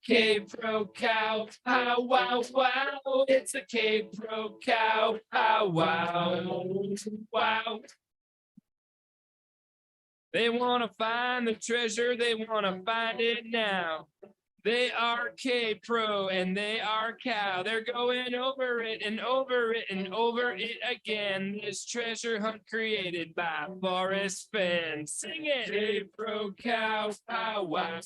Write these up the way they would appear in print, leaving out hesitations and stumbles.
K-Pro cow, pow, wow, wow. It's a K-Pro cow, pow, wow, wow. They want to find the treasure, they want to find it now. They are K-Pro and they are cow. They're going over it and over it and over it again. This treasure hunt created by Forrest Fenn. Sing it! K-Pro cow, pow, wow.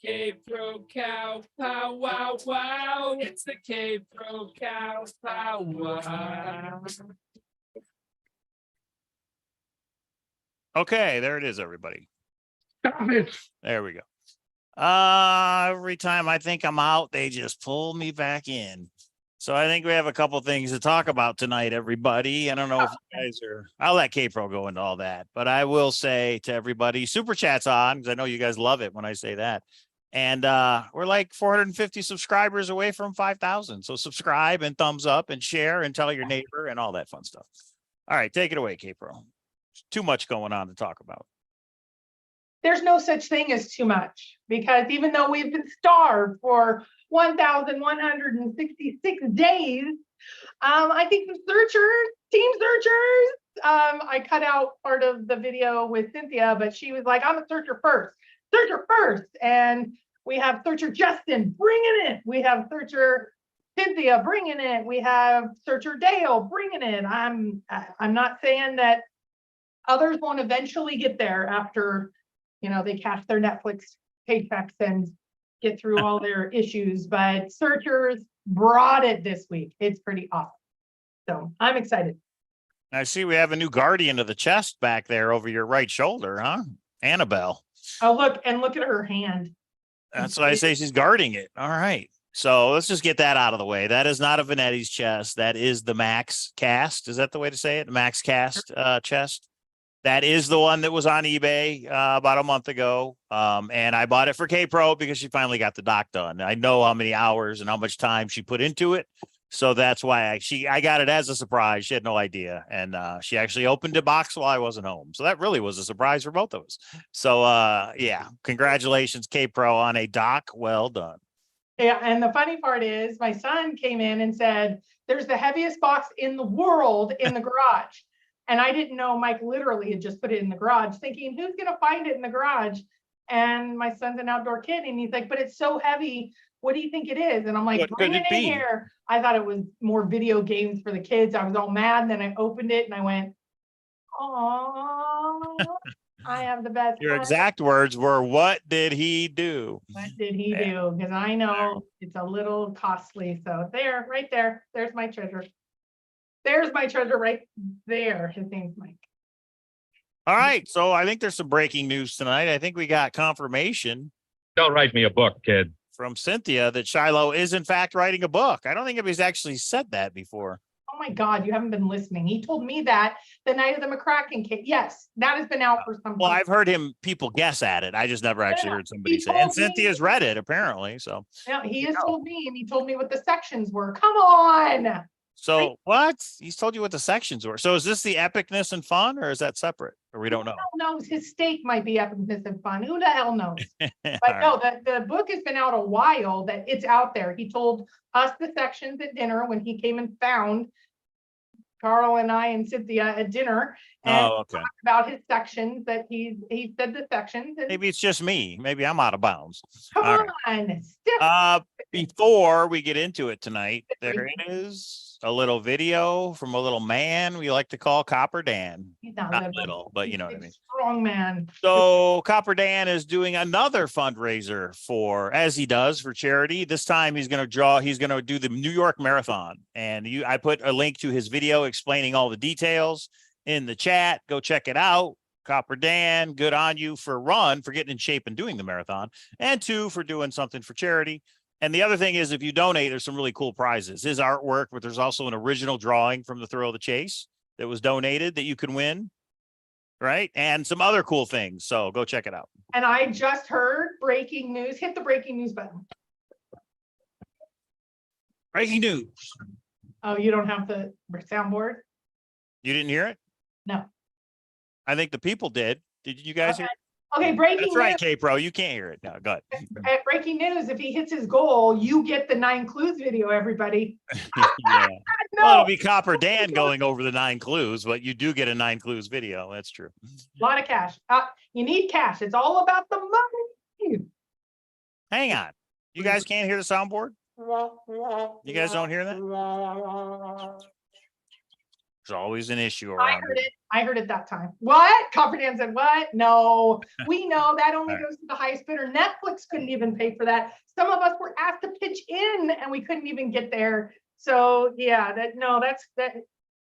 K-Pro cow, pow, wow, wow. It's the K-Pro cow, pow, wow. Okay, there it is, everybody. There we go. Every time I think I'm out, they just pull me back in. So I think we have a couple things to talk about tonight, everybody. I don't know if you guys are, I'll let K-Pro go into all that, but I will say to everybody, super chat's on, because I know you guys love it when I say that. And we're like 450 subscribers away from 5,000. So subscribe and thumbs up and share and tell your neighbor and all that fun stuff. All right, take it away, K-Pro. Too much going on to talk about. There's no such thing as too much, because even though we've been starved for 1,166 days, I think the team searchers, I cut out part of the video with Cynthia, but she was like, I'm a searcher first. And we have searcher Justin bringing it. We have searcher Cynthia bringing it. We have searcher Dale bringing it. I'm not saying that others won't eventually get there after, they cash their Netflix paychecks and get through all their issues, but searchers brought it this week. It's pretty awesome. So I'm excited. I see we have a new guardian of the chest back there over your right shoulder, huh? Annabelle. Oh, look at her hand. That's why I say she's guarding it. All right. So let's just get that out of the way. That is not a Vanetti's chest. That is the Max Cast. Is that the way to say it? The Max Cast chest. That is the one that was on eBay about a month ago. And I bought it for K-Pro because she finally got the dock done. I know how many hours and how much time she put into it. So that's why I got it as a surprise. She had no idea. And she actually opened the box while I wasn't home. So that really was a surprise for both of us. So yeah, congratulations, K-Pro, on a dock. Well done. Yeah, and the funny part is my son came in and said, there's the heaviest box in the world in the garage. And I didn't know Mike literally had just put it in the garage, thinking, who's going to find it in the garage? And my son's an outdoor kid, and he's like, but it's so heavy. What do you think it is? And I'm like, bring it in here. I thought it was more video games for the kids. I was all mad. And then I opened it and I went, oh, I have the best. Your exact words were, what did he do? What did he do? Because I know it's a little costly. So there, right there, there's my treasure. There's my treasure right there. His name's Mike. All right. So I think there's some breaking news tonight. I think we got confirmation. Don't write me a book, kid. From Cynthia that Shiloh is in fact writing a book. I don't think anybody's actually said that before. Oh my God, you haven't been listening. He told me that the night of the McCracken case. Yes, that has been out for some time. Well, I've heard people guess at it. I just never actually heard somebody say it. And Cynthia's read it, apparently. So yeah, he has told me, and he told me what the sections were. Come on. So what? He's told you what the sections were. So is this the epicness and fun, or is that separate? Or we don't know. Who knows? His steak might be epicness and fun. Who the hell knows? But no, the book has been out a while. That it's out there. He told us the sections at dinner when he came and found Carl and I and Cynthia at dinner and talked about his sections, that he said the sections. Maybe it's just me. Maybe I'm out of bounds. Come on. Before we get into it tonight, there it is. A little video from a little man we like to call Copper Dan. He's not little, but you know what I mean. Strong man. So Copper Dan is doing another fundraiser as he does for charity. This time he's going to do the New York Marathon. And I put a link to his video explaining all the details in the chat. Go check it out. Copper Dan, good on you for getting in shape and doing the marathon, and 2, for doing something for charity. And the other thing is, if you donate, there's some really cool prizes. His artwork, but there's also an original drawing from the Thrill of the Chase that was donated that you can win, right? And some other cool things. So go check it out. And I just heard breaking news. Hit the breaking news button. Breaking news. Oh, you don't have the soundboard? You didn't hear it? No. I think the people did. Did you guys hear it? Okay, breaking That's news. right, K-Pro. You can't hear it. No, go ahead. At breaking news, if he hits his goal, you get the 9 clues video, everybody. Yeah. No, Well, it'll be Copper Dan going over the 9 clues, but you do get a 9 clues video. That's true. a lot of cash. You need cash. It's all about the money. Hang on. You guys can't hear the soundboard? You guys don't hear that? There's always an issue I around heard here. it. I heard it that time. What? Copper Dan said, what? No, we know that only All right. goes to the highest bidder. Netflix couldn't even pay for that. Some of us were asked to pitch in and we couldn't even get there. So yeah, that's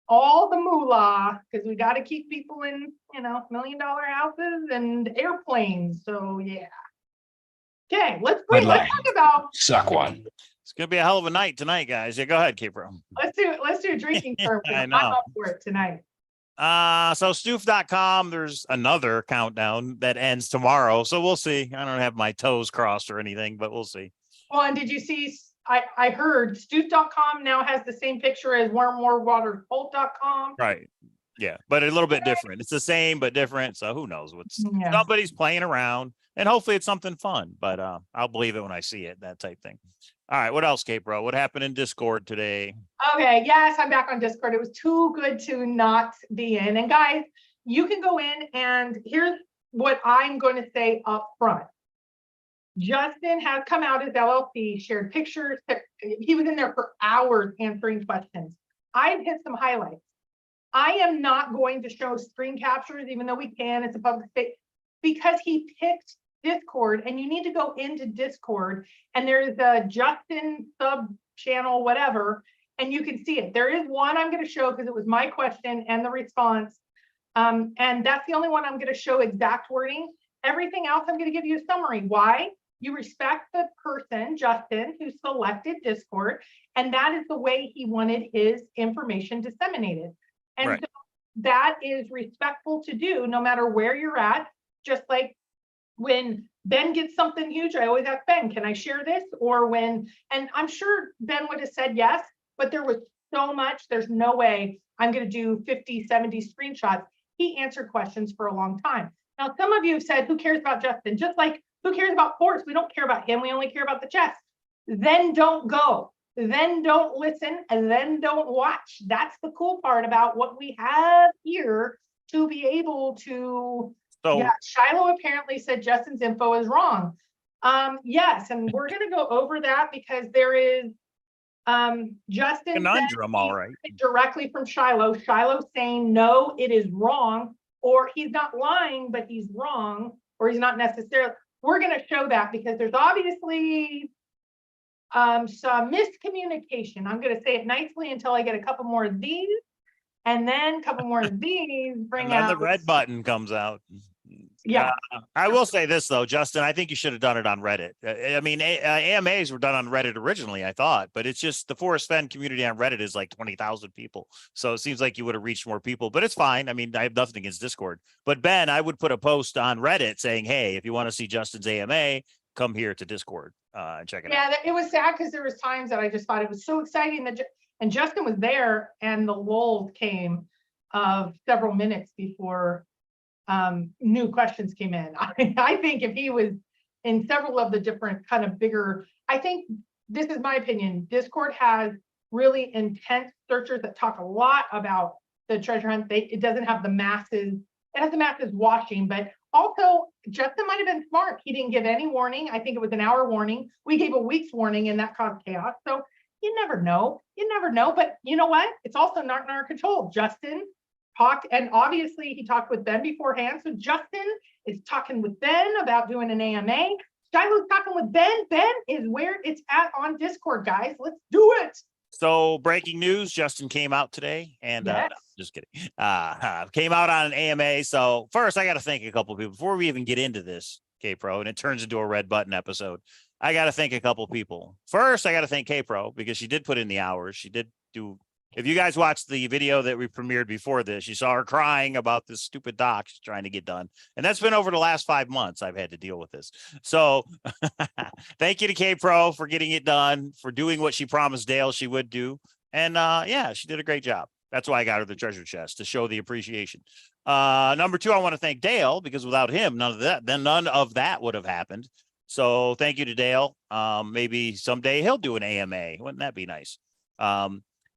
all the moolah, because we got to keep people in, $1 million houses and airplanes. So yeah. Okay, let's talk about, Suck one. It's gonna be a hell of a night tonight, guys. Yeah, go ahead, K-Pro. let's do a drinking term. I I'm know. up for it tonight. So stoof.com, there's another countdown that ends tomorrow. So we'll see. I don't have my toes crossed or anything, but we'll see. Well, and did you see, I heard Stoof.com now has the same picture as warmwatercold.com. Right. Yeah, but a little bit different. It's the same but different. So who knows what's Yeah. somebody's playing around, and hopefully it's something fun. But I'll believe it when I see it, that type thing. All right, what else, K-Pro? What happened in Discord today? Okay, yes, I'm back on Discord. It was too good to not be in. And guys, you can go in, and here's what I'm going to say up front. Justin has come out as LLC, shared pictures. He was in there for hours answering questions. I've hit some highlights. I am not going to show screen captures, even though we can, it's a public space, because he picked Discord, and you need to go into Discord, and there's a Justin sub channel, whatever, and you can see it. There is one I'm going to show because it was my question and the response. And that's the only one I'm going to show exact wording. Everything else, I'm going to give you a summary. Why? You respect the person, Justin, who selected Discord, and that is the way he wanted his information disseminated. And Right. so that is respectful to do no matter where you're at. Just like when Ben gets something huge, I always ask Ben, can I share this? Or and I'm sure Ben would have said yes, but there was so much, there's no way I'm going to do 50, 70 screenshots. He answered questions for a long time. Now, some of you have said, who cares about Justin? Just like, who cares about Forrest? We don't care about him. We only care about the chess. Then don't go. Then don't listen, and then don't watch. That's the cool part about what we have here to be able to. So Yeah, Shiloh apparently said Justin's info is wrong. Yes, and we're going to go over that because there is Justin conundrum, all right. directly from Shiloh. Shiloh saying no, it is wrong, or he's not lying, but he's wrong, or he's not necessarily. We're going to show that because there's obviously some miscommunication. I'm going to say it nicely until I get a couple more of these, and then a couple more of these. Bring And then out the red button comes out. Yeah. I will say this though, Justin, I think you should have done it on Reddit. I mean, AMAs were done on Reddit originally, I thought, but it's just the Forrest Fenn community on Reddit is like 20,000 people. So it seems like you would have reached more people, but it's fine. I mean, I have nothing against Discord, but Ben, I would put a post on Reddit saying, hey, if you want to see Justin's AMA, come here to Discord and check it out. Yeah, it was sad because there was times that I just thought it was so exciting that, and Justin was there, and the lulls came of several minutes before new questions came in. I think if he was in several of the different kind of bigger, I think this is my opinion, Discord has really intense searchers that talk a lot about the treasure hunt. It doesn't have the masses, it has the masses watching, but also Justin might have been smart. He didn't give any warning. I think it was an hour warning. We gave a week's warning and that caused chaos. So you never know, but you know what? It's also not in our control. Justin talked, and obviously he talked with Ben beforehand. So Justin is talking with Ben about doing an AMA. Shiloh's talking with Ben. Ben is where it's at on Discord, guys. Let's do it. So breaking news, Justin came out today and Yes. no, just kidding. Came out on an AMA. So first I got to thank a couple of people before we even get into this, K-Pro, and it turns into a red button episode. I got to thank a couple of people. First, I got to thank K-Pro because she did put in the hours. She did do. If you guys watched the video that we premiered before this, you saw her crying about this stupid doc she's trying to get done. And that's been over the last 5 months I've had to deal with this. So thank you to K-Pro for getting it done, for doing what she promised Dale she would do. And yeah, she did a great job. That's why I got her the treasure chest, to show the appreciation. Number 2, I want to thank Dale, because without him, none of that would have happened. So thank you to Dale. Maybe someday he'll do an AMA. Wouldn't that be nice?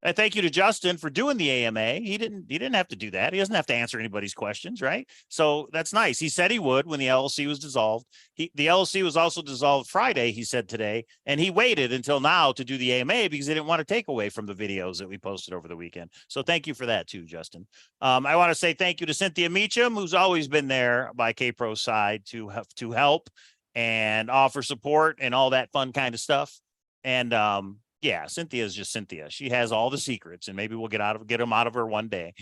And thank you to Justin for doing the AMA. He didn't have to do that. He doesn't have to answer anybody's questions, right? So that's nice. He said he would when the LLC was dissolved. The LLC was also dissolved Friday, he said today, and he waited until now to do the AMA because he didn't want to take away from the videos that we posted over the weekend. So thank you for that too, Justin. I want to say thank you to Cynthia Meacham, who's always been there by K-Pro's side to help and offer support and all that fun kind of stuff. And yeah, Cynthia is just Cynthia. She has all the secrets, and maybe we'll get them out of her one day.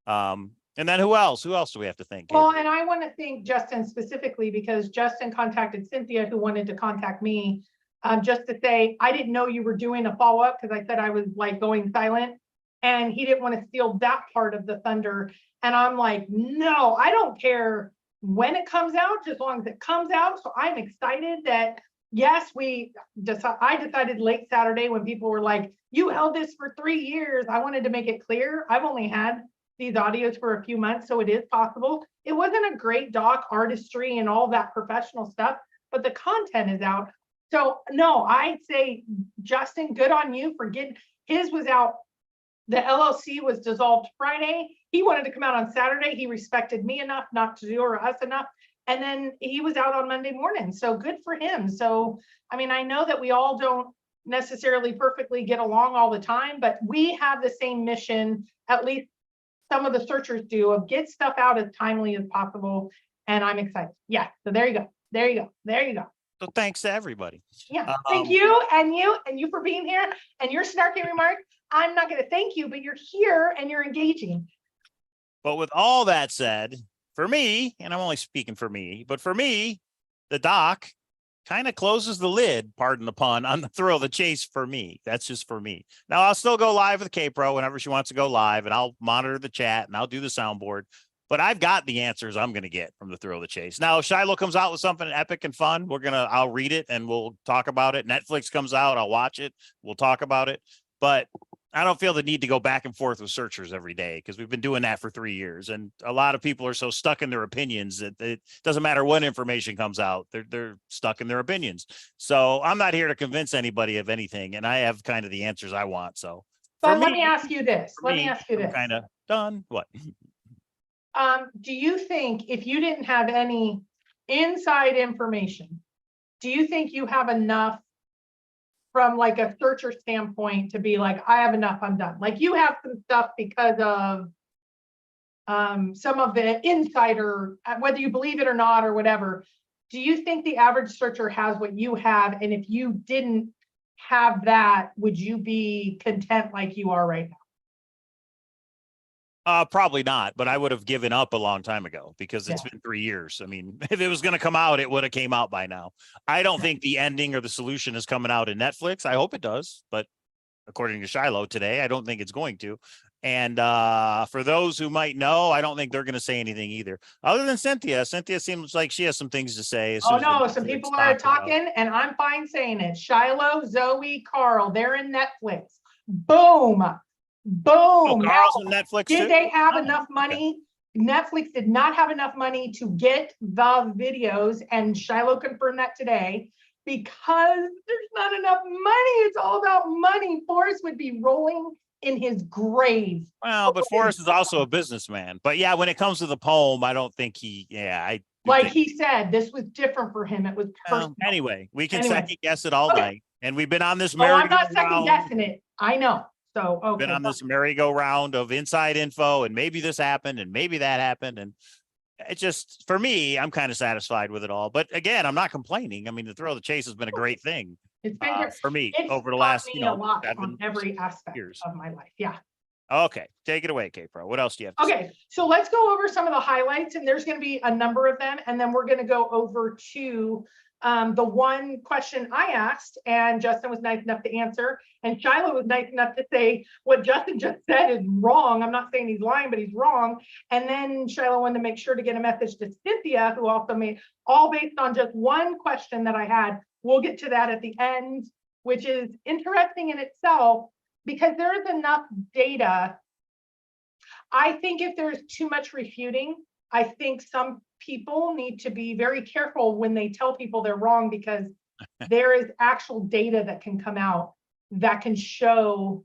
And then who else? Who else do we have to thank? Well, and I want to thank Justin specifically because Justin contacted Cynthia, who wanted to contact me, just to say, I didn't know you were doing a follow-up because I said I was like going silent, and he didn't want to steal that part of the thunder. And I'm like, no, I don't care when it comes out, as long as it comes out. So I'm excited that yes, I decided late Saturday when people were like, you held this for 3 years. I wanted to make it clear. I've only had these audios for a few months, so it is possible. It wasn't a great doc, artistry and all that professional stuff, but the content is out. So no, I'd say, Justin, good on you for getting, his was out. The LLC was dissolved Friday. He wanted to come out on Saturday. He respected me enough not to do, or us enough. And then he was out on Monday morning. So good for him. So, I mean, I know that we all don't necessarily perfectly get along all the time, but we have the same mission, at least some of the searchers do, of get stuff out as timely as possible. And I'm excited. Yeah. So there you go. There you go. There you go. So thanks to everybody. Yeah. Thank you. And you for being here and your snarky remark. I'm not going to thank you, but you're here and you're engaging. But with all that said, for me, and I'm only speaking for me, but for me, the doc kind of closes the lid, pardon the pun, on the thrill of the chase for me. That's just for me. Now, I'll still go live with K-Pro whenever she wants to go live, and I'll monitor the chat and I'll do the soundboard. But I've got the answers I'm going to get from the thrill of the chase. Now, if Shiloh comes out with something epic and fun, I'll read it and we'll talk about it. Netflix comes out, I'll watch it. We'll talk about it. But I don't feel the need to go back and forth with searchers every day because we've been doing that for 3 years. And a lot of people are so stuck in their opinions that it doesn't matter what information comes out. They're stuck in their opinions. So I'm not here to convince anybody of anything. And I have kind of the answers I want. So but let me ask you this. Let me ask you this. Kind of done. What? Do you think if you didn't have any inside information, do you think you have enough from like a searcher standpoint to be like, I have enough, I'm done? Like you have some stuff because of some of the insider, whether you believe it or not or whatever. Do you think the average searcher has what you have? And if you didn't have that, would you be content like you are right now? Probably not, but I would have given up a long time ago because it's been 3 years. I mean, if it was going to come out, it would have came out by now. I don't think the ending or the solution is coming out in Netflix. I hope it does, but according to Shiloh today, I don't think it's going to. And for those who might know, I don't think they're going to say anything either. Other than Cynthia. Cynthia seems like she has some things to say. Oh no, some people are talking and I'm fine saying it. Shiloh, Zoe, Carl, they're in Netflix. Boom. Boom. Oh, Carl's on Netflix Did too? they have enough money? Okay. Netflix did not have enough money to get the videos, and Shiloh confirmed that today, because there's not enough money. It's all about money. Forrest would be rolling in his grave. Well, but Forrest is also a businessman. But yeah, when it comes to the poem, I don't think he, he said, this was different for him. It was personal. Anyway, we can second guess it all night. And we've been on this I'm not second guessing it. I know. So, okay. Been on this merry-go-round of inside info, and maybe this happened, and maybe that happened, and it just, for me, I'm kind of satisfied with it all. But again, I'm not complaining. I mean, the thrill of the chase has been a great thing. It's been great for me it's over the last, a lot on every aspect of my life. Yeah. Okay, take it away, K-Pro. What else do you have to say? So let's go over some of the highlights, and there's going to be a number of them, and then we're going to go over to the one question I asked, and Justin was nice enough to answer, and Shiloh was nice enough to say what Justin just said is wrong. I'm not saying he's lying, but he's wrong. And then Shiloh wanted to make sure to get a message to Cynthia, who also made, all based on just one question that I had. We'll get to that at the end, which is interesting in itself, because there is enough data I think if there's too much refuting, I think some people need to be very careful when they tell people they're wrong, because there is actual data that can come out that can show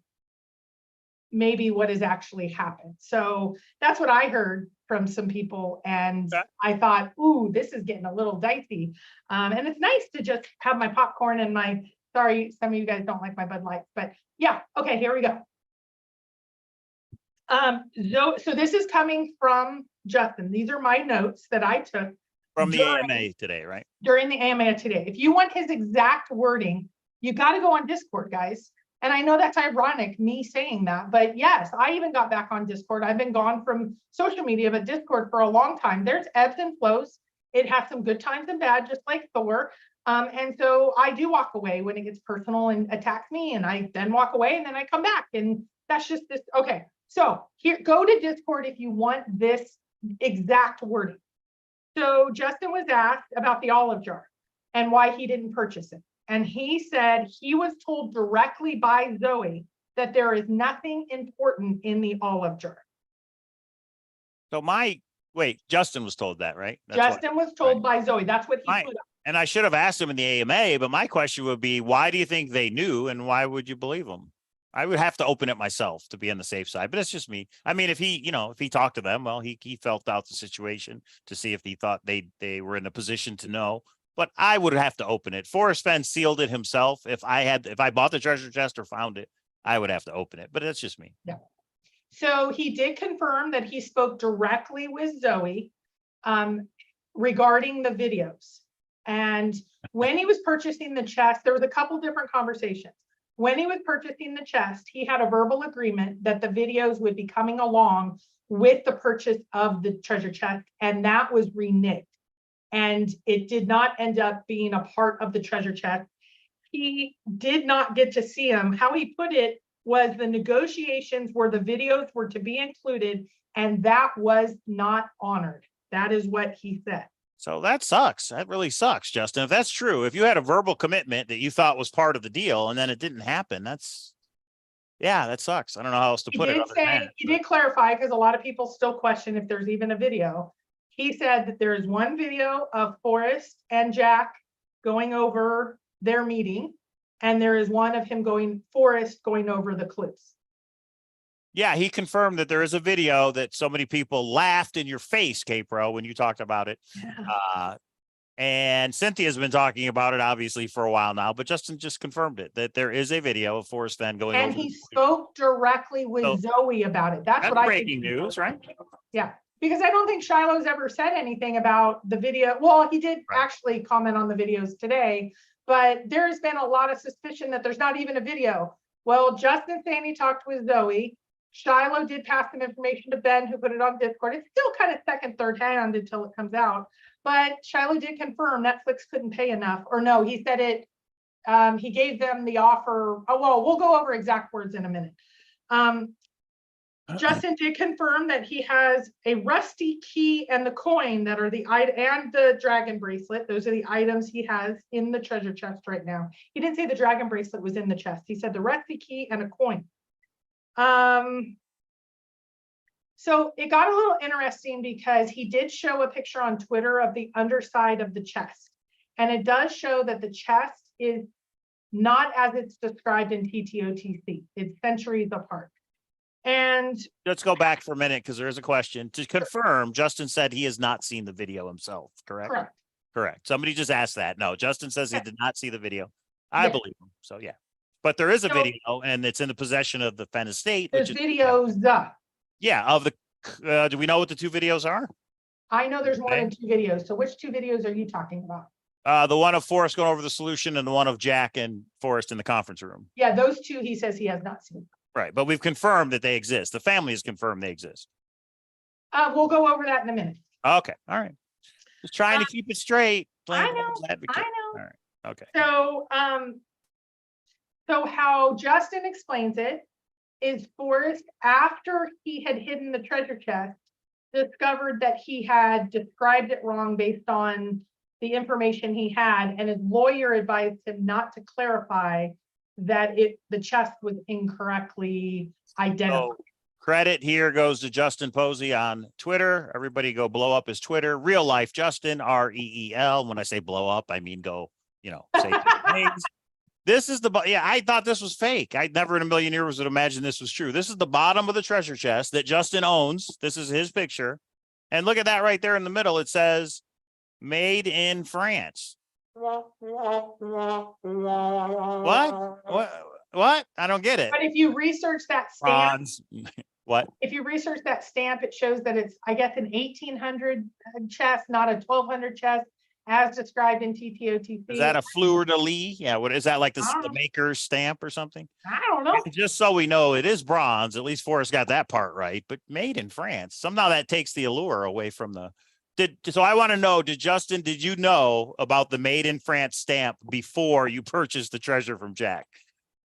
maybe what has actually happened. So that's what I heard from some people. And Okay. I thought, ooh, this is getting a little dicey. And it's nice to just have my popcorn and my, sorry, some of you guys don't like my Bud Lights, but yeah, okay, here we go. So this is coming from Justin. These are my notes that I took From the during- AMA today, right? during the AMA today. If you want his exact wording, you got to go on Discord, guys. And I know that's ironic, me saying that, but yes, I even got back on Discord. I've been gone from social media, but Discord for a long time. There's ebbs and flows. It has some good times and bad, just like Thor. And so I do walk away when it gets personal and attacks me, and I then walk away and then I come back, and that's just this. Okay, so here, go to Discord if you want this exact wording. So Justin was asked about the olive jar and why he didn't purchase it. And he said he was told directly by Zoe that there is nothing important in the olive jar. So wait, Justin was told that, right? That's what- Justin was told by Zoe. That's what he put up. and I should have asked him in the AMA, but my question would be, why do you think they knew, and why would you believe them? I would have to open it myself to be on the safe side, but it's just me. I mean, if he talked to them, well, he felt out the situation to see if he thought they were in a position to know. But I would have to open it. Forrest Fenn sealed it himself. If I bought the treasure chest or found it, I would have to open it. But that's just me. Yeah. So he did confirm that he spoke directly with Zoe regarding the videos. And when he was purchasing the chest, there was a couple different conversations. When he was purchasing the chest, he had a verbal agreement that the videos would be coming along with the purchase of the treasure chest, and that was reneged. And it did not end up being a part of the treasure chest. He did not get to see them. How he put it was the negotiations where the videos were to be included, and that was not honored. That is what he said. So that sucks. That really sucks, Justin. If that's true, if you had a verbal commitment that you thought was part of the deal and then it didn't happen, that sucks. I don't know how else to put it. He did clarify, because a lot of people still question if there's even a video. He said that there is one video of Forrest and Jack going over their meeting, and there is one of Forrest going over the clues. Yeah, he confirmed that there is a video that so many people laughed in your face, K-Pro, when you talked about it. And Cynthia's been talking about it, obviously, for a while now, but Justin just confirmed it, that there is a video of Forrest Fenn going and over. he spoke directly with Zoe about it. That's what I think. Breaking news, right? Yeah, because I don't think Shiloh's ever said anything about the video. Well, he did actually comment on the videos today, but there's been a lot of suspicion that there's not even a video. Well, Justin saying he talked with Zoe. Shiloh did pass some information to Ben, who put it on Discord. It's still kind of second, third hand until it comes out. But Shiloh did confirm Netflix couldn't pay enough, or no, he said it. He gave them the offer. Oh, well, we'll go over exact words in a minute. Justin did confirm that he has a rusty key and the coin that are and the dragon bracelet. Those are the items he has in the treasure chest right now. He didn't say the dragon bracelet was in the chest. He said the rusty key and a coin. So it got a little interesting because he did show a picture on Twitter of the underside of the chest. And it does show that the chest is not as it's described in TTOTC. It's centuries apart. And let's go back for a minute, because there is a question. To confirm, Justin said he has not seen the video himself, correct? Correct. Correct. Somebody just asked that. No, Justin says he did not see the video. I believe him. So yeah. But there is a video, and it's in the possession of the Fenn estate. There's which videos. Of the do we know what the two videos are? I know there's more than two videos. So which two videos are you talking about? The one of Forrest going over the solution, and the one of Jack and Forrest in the conference room. Yeah, those two he says he has not seen. Right, but we've confirmed that they exist. The family has confirmed they exist. We'll go over that in a minute. Okay, all right. Just trying to keep it straight. I know. All right. Okay. So, so how Justin explains it is Forrest, after he had hidden the treasure chest, discovered that he had described it wrong based on the information he had, and his lawyer advised him not to clarify that the chest was incorrectly identified. Credit here goes to Justin Posey on Twitter. Everybody go blow up his Twitter. Real life Justin, REEL. When I say blow up, I mean go, say things. This is I thought this was fake. I never in a million years would imagine this was true. This is the bottom of the treasure chest that Justin owns. This is his picture. And look at that right there in the middle. It says made in France. What? I don't get it. But if you research that stamp, Bronze. What? if you research that stamp, it shows that it's, I guess, an 1800 chest, not a 1200 chest, as described in TTOTC. Is that a fleur de lis? Yeah. What is that, like the know. maker's stamp or something? I don't know. Just so we know, it is bronze. At least Forrest got that part right. But made in France. Somehow that takes the allure away from the. So I want to know, did you know about the made in France stamp before you purchased the treasure from Jack?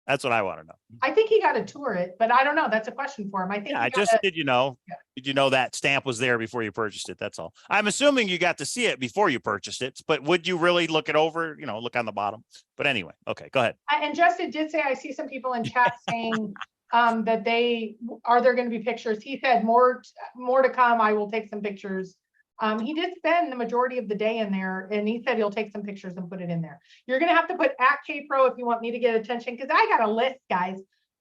That's what I want to know. I think he got to tour it, but I don't know. That's a question for him. I think. Yeah, did you know? Yeah. Did you know that stamp was there before you purchased it? That's all. I'm assuming you got to see it before you purchased it, but would you really look it over? Look on the bottom. But anyway, okay, go ahead. And Justin did say, I see some people in chat saying that there going to be pictures. He said more to come. I will take some pictures. He did spend the majority of the day in there, and he said he'll take some pictures and put it in there. You're going to have to put @KPro if you want me to get attention, because I got a list, guys.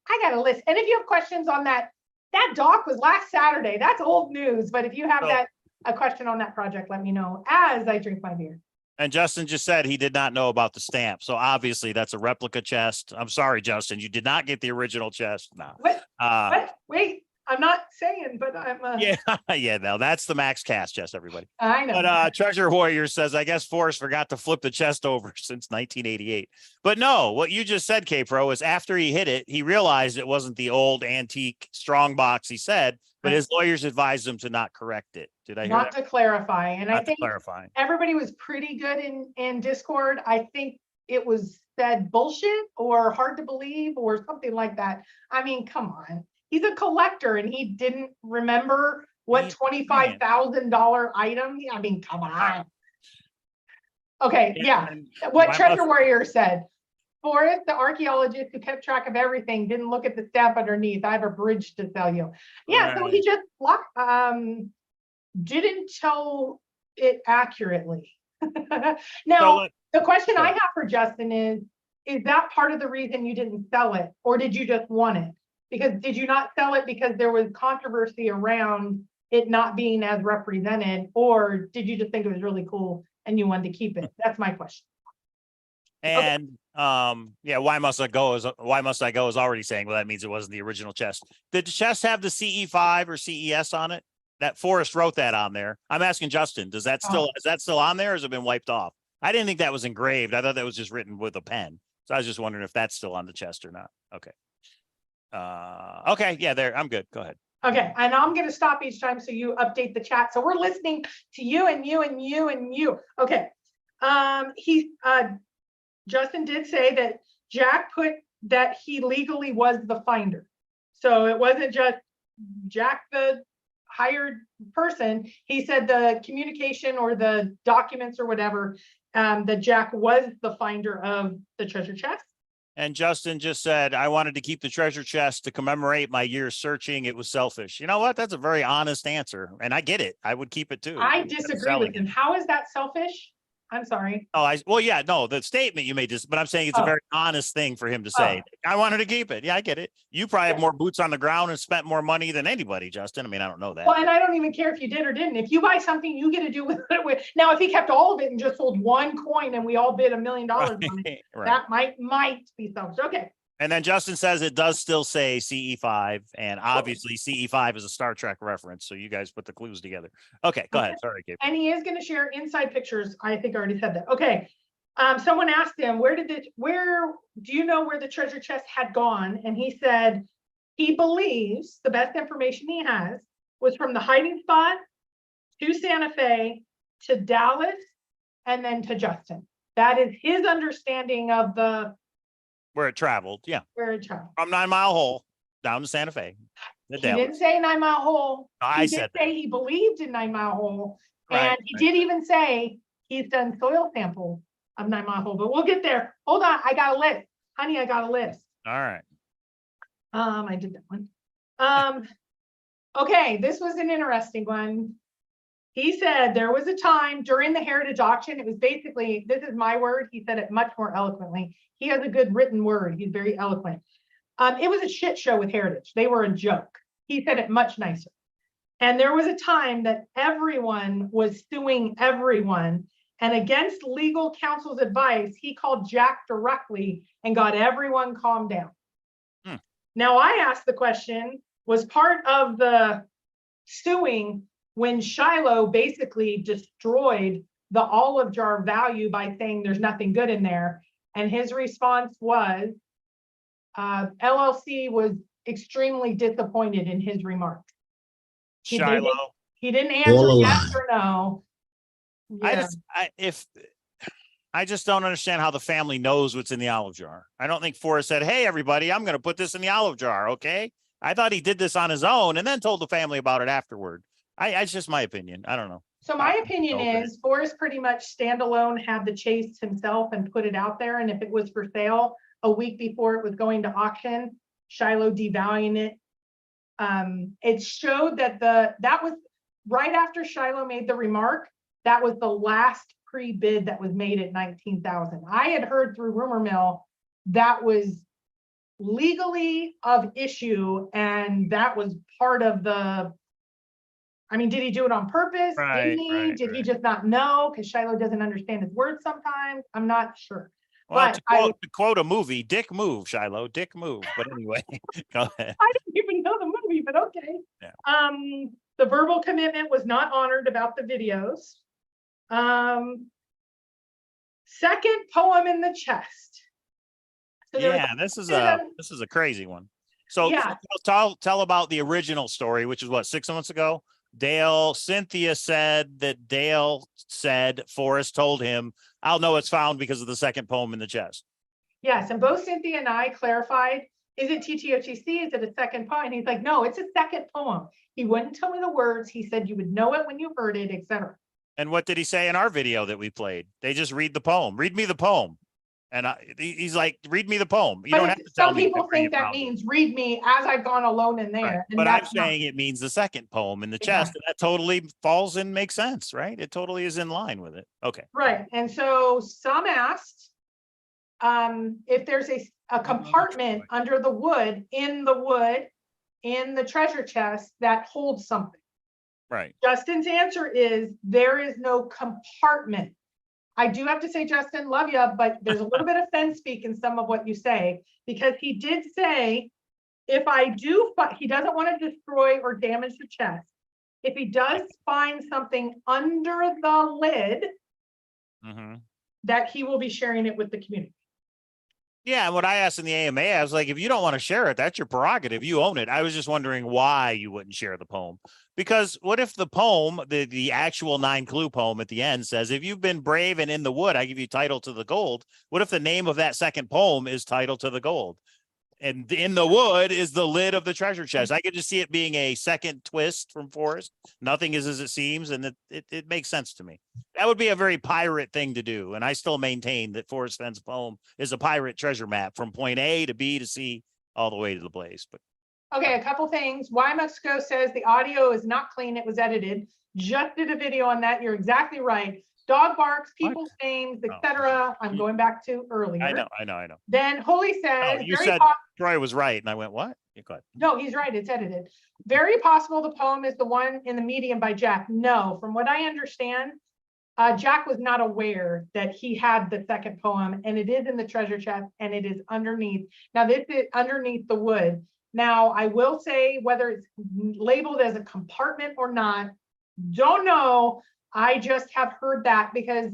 I got a list. And if you have questions on that doc was last Saturday. That's old news. But if you have a question on that project, let me know as I drink my beer. And Justin just said he did not know about the stamp. So obviously that's a replica chest. I'm sorry, Justin. You did not get the original chest. No. What? Wait. I'm not saying, but I'm no, that's the max cast chest, everybody. I know. But Treasure Warrior says, I guess Forrest forgot to flip the chest over since 1988. But no, what you just said, K-Pro, is after he hit it, he realized it wasn't the old antique strong box he said, but his lawyers advised him to not correct it. Did I hear not that? To clarify? And not I think clarifying. Everybody was pretty good in Discord. I think it was said bullshit or hard to believe or something like that. I mean, come on. He's a collector and he didn't remember what $25,000 item. I mean, come on. Okay, yeah. What Treasure Warrior said. Forrest, the archaeologist who kept track of everything, didn't look at the stamp underneath. I have a bridge to tell you. Yeah, so he just didn't tell it accurately. Now, the question I have for Justin is that part of the reason you didn't sell it, or did you just want it? Because did you not sell it because there was controversy around it not being as represented, or did you just think it was really cool and you wanted to keep it? That's my question. And why must I go is already saying, well, that means it wasn't the original chest. Did the chest have the CE5 or CES on it? That Forrest wrote that on there. I'm asking Justin, is that still on there, or has it been wiped off? I didn't think that was engraved. I thought that was just written with a pen. So I was just wondering if that's still on the chest or not. Okay. Okay, yeah, there. I'm good. Go ahead. Okay, and I'm going to stop each time so you update the chat. So we're listening to you and you and you and you. Okay. Justin did say that Jack put that he legally was the finder. So it wasn't just Jack, the hired person. He said the communication or the documents or whatever, that Jack was the finder of the treasure chest. And Justin just said, I wanted to keep the treasure chest to commemorate my years searching. It was selfish. You know what? That's a very honest answer. And I get it. I would keep it too. I disagree with him. How is that selfish? I'm sorry. The statement you made but I'm saying it's a very honest thing for him to say. I wanted to keep it. Yeah, I get it. You probably have more boots on the ground and spent more money than anybody, Justin. I mean, I don't know that. Well, and I don't even care if you did or didn't. If you buy something, you get to do with it. Now, if he kept all of it and just sold one coin and we all bid $1 million on it, that might be selfish. Okay. And then Justin says it does still say CE5, and obviously CE5 is a Star Trek reference. So you guys put the clues together. Okay, go ahead. Sorry, Gabe. And he is going to share inside pictures. I think I already said that. Okay. Someone asked him, where do you know where the treasure chest had gone? And he said he believes the best information he has was from the hiding spot to Santa Fe to Dallas and then to Justin. That is his understanding of where it traveled, yeah. Where it traveled. From 9 Mile Hole down to Santa Fe. He didn't say 9 Mile Hole. I did say he believed in 9 Mile Hole. And he did even say he's done soil samples of 9 Mile Hole, but we'll get there. Hold on, I got a list. Honey, I got a list. All right. I did that one. Okay, this was an interesting one. He said there was a time during the Heritage auction. It was basically, this is my word. He said it much more eloquently. He has a good written word. He's very eloquent. It was a shit show with Heritage. They were a joke. He said it much nicer. And there was a time that everyone was suing everyone. And against legal counsel's advice, he called Jack directly and got everyone calmed down. Now, I asked the question, was part of the suing when Shiloh basically destroyed the olive jar value by saying there's nothing good in there? And his response was, LLC was extremely disappointed in his remarks. Shiloh. He didn't answer yes or no. Yeah. I just don't understand how the family knows what's in the olive jar. I don't think Forrest said, hey, everybody, I'm going to put this in the olive jar. Okay. I thought he did this on his own and then told the family about it afterward. It's just my opinion. I don't know. So my opinion is Forrest pretty much standalone had the chase himself and put it out there. And if it was for sale a week before it was going to auction, Shiloh devaluing it. It showed that that was right after Shiloh made the remark. That was the last pre-bid that was made at 19,000. I had heard through rumor mill that was legally of issue, and that was part of the. I mean, did he do it on purpose? Didn't he? Did he just not know? Because Shiloh doesn't understand his words sometimes. I'm not sure. Well, but to quote a movie, Dick move, Shiloh, Dick move. But anyway, go ahead. I didn't even know the movie, but okay. Yeah. The verbal commitment was not honored about the videos. Second poem in the chest. So yeah, this is a crazy one. So yeah. tell about the original story, which is what, 6 months ago. Cynthia said that Dale said Forrest told him, I'll know it's found because of the second poem in the chest. Yes, and both Cynthia and I clarified, is it TTOTC? Is it a second poem? And he's like, no, it's a second poem. He wouldn't tell me the words. He said you would know it when you heard it, etc. And what did he say in our video that we played? They just read the poem. Read me the poem. And he's like, read me the poem. You don't have to tell me. Some people think that means read me as I've gone alone in there. Right. And but I'm saying it means the second poem in the chest. And that totally falls and makes sense, right? It totally is in line with it. Okay. Right. And so some asked if there's a compartment under the wood, in the treasure chest that holds something. Right. Justin's answer is there is no compartment. I do have to say, Justin, love you, but there's a little bit of fence speak in some of what you say, because he did say, if I do, he doesn't want to destroy or damage the chest. If he does find something under the lid, that he will be sharing it with the community. Yeah, and what I asked in the AMA, I was like, if you don't want to share it, that's your prerogative. You own it. I was just wondering why you wouldn't share the poem. Because what if the poem, the actual 9-clue poem at the end says, if you've been brave and in the wood, I give you title to the gold. What if the name of that second poem is title to the gold? And in the wood is the lid of the treasure chest. I could just see it being a second twist from Forrest. Nothing is as it seems, and it makes sense to me. That would be a very pirate thing to do. And I still maintain that Forrest Fenn's poem is a pirate treasure map from point A to B to C all the way to the blaze. But okay, a couple things. Why Mexico says the audio is not clean, it was edited. Just did a video on that. You're exactly right. Dog barks, people's names, etc. I'm going back to earlier. I know. Then Holy says, you said Troy was right, and I went, what? You go ahead. No, he's right. It's edited. Very possible the poem is the one in the medium by Jack. No, from what I understand, Jack was not aware that he had the second poem, and it is in the treasure chest, and it is underneath. Now, this is underneath the wood. Now, I will say whether it's labeled as a compartment or not, don't know. I just have heard that because,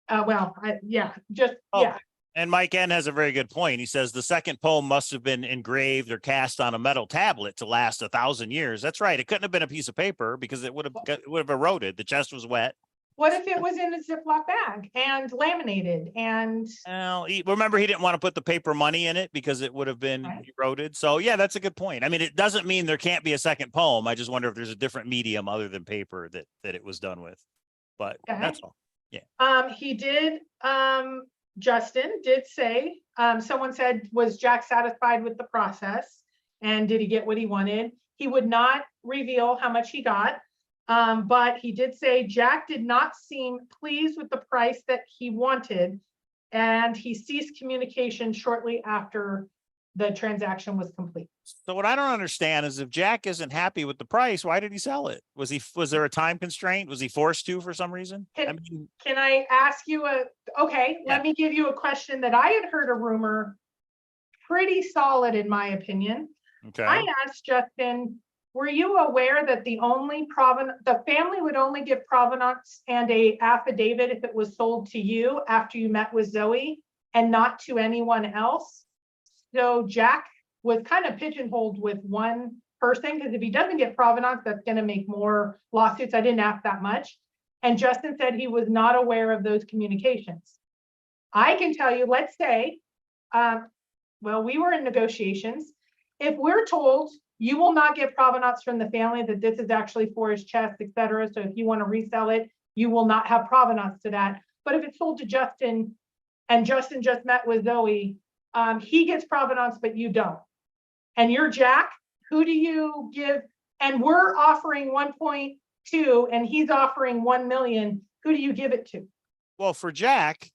yeah. And Mike N has a very good point. He says the second poem must have been engraved or cast on a metal tablet to last 1,000 years. That's right. It couldn't have been a piece of paper because it would have eroded. The chest was wet. What if it was in a Ziploc bag and laminated and? Well, remember, he didn't want to put the paper money in it because it would have been eroded. So yeah, that's a good point. I mean, it doesn't mean there can't be a second poem. I just wonder if there's a different medium other than paper that it was done with. But that's all. Yeah. He did. Justin did say. Someone said, was Jack satisfied with the process, and did he get what he wanted? He would not reveal how much he got. But he did say Jack did not seem pleased with the price that he wanted, and he ceased communication shortly after the transaction was complete. So what I don't understand is if Jack isn't happy with the price, why did he sell it? Was there a time constraint? Was he forced to for some reason? Can I ask you let me give you a question that I had heard a rumor, pretty solid in my opinion. Okay. I asked Justin, were you aware that the family would only give provenance and a affidavit if it was sold to you after you met with Zoe and not to anyone else? So Jack was kind of pigeonholed with one person, because if he doesn't get provenance, that's going to make more lawsuits. I didn't ask that much. And Justin said he was not aware of those communications. I can tell you, let's say, we were in negotiations. If we're told you will not get provenance from the family, that this is actually for his chest, etc. So if you want to resell it, you will not have provenance to that. But if it's sold to Justin and Justin just met with Zoe, he gets provenance, but you don't. And you're Jack, who do you give? And we're offering 1.2 and he's offering 1 million. Who do you give it to? Well, for Jack,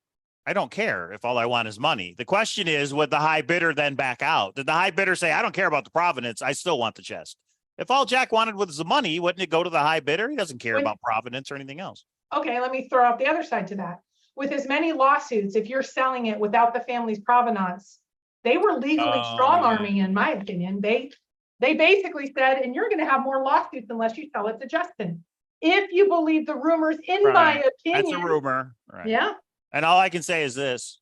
I don't care if all I want is money. The question is, would the high bidder then back out? Did the high bidder say, I don't care about the provenance, I still want the chest? If all Jack wanted was the money, wouldn't it go to the high bidder? He doesn't care about provenance or anything else. Okay, let me throw out the other side to that. With as many lawsuits, if you're selling it without the family's provenance, they were legally strong-arming, in my opinion. They basically said, and you're going to have more lawsuits unless you sell it to Justin. If you believe the rumors, in my opinion. That's a rumor. Right. Yeah. And all I can say is this.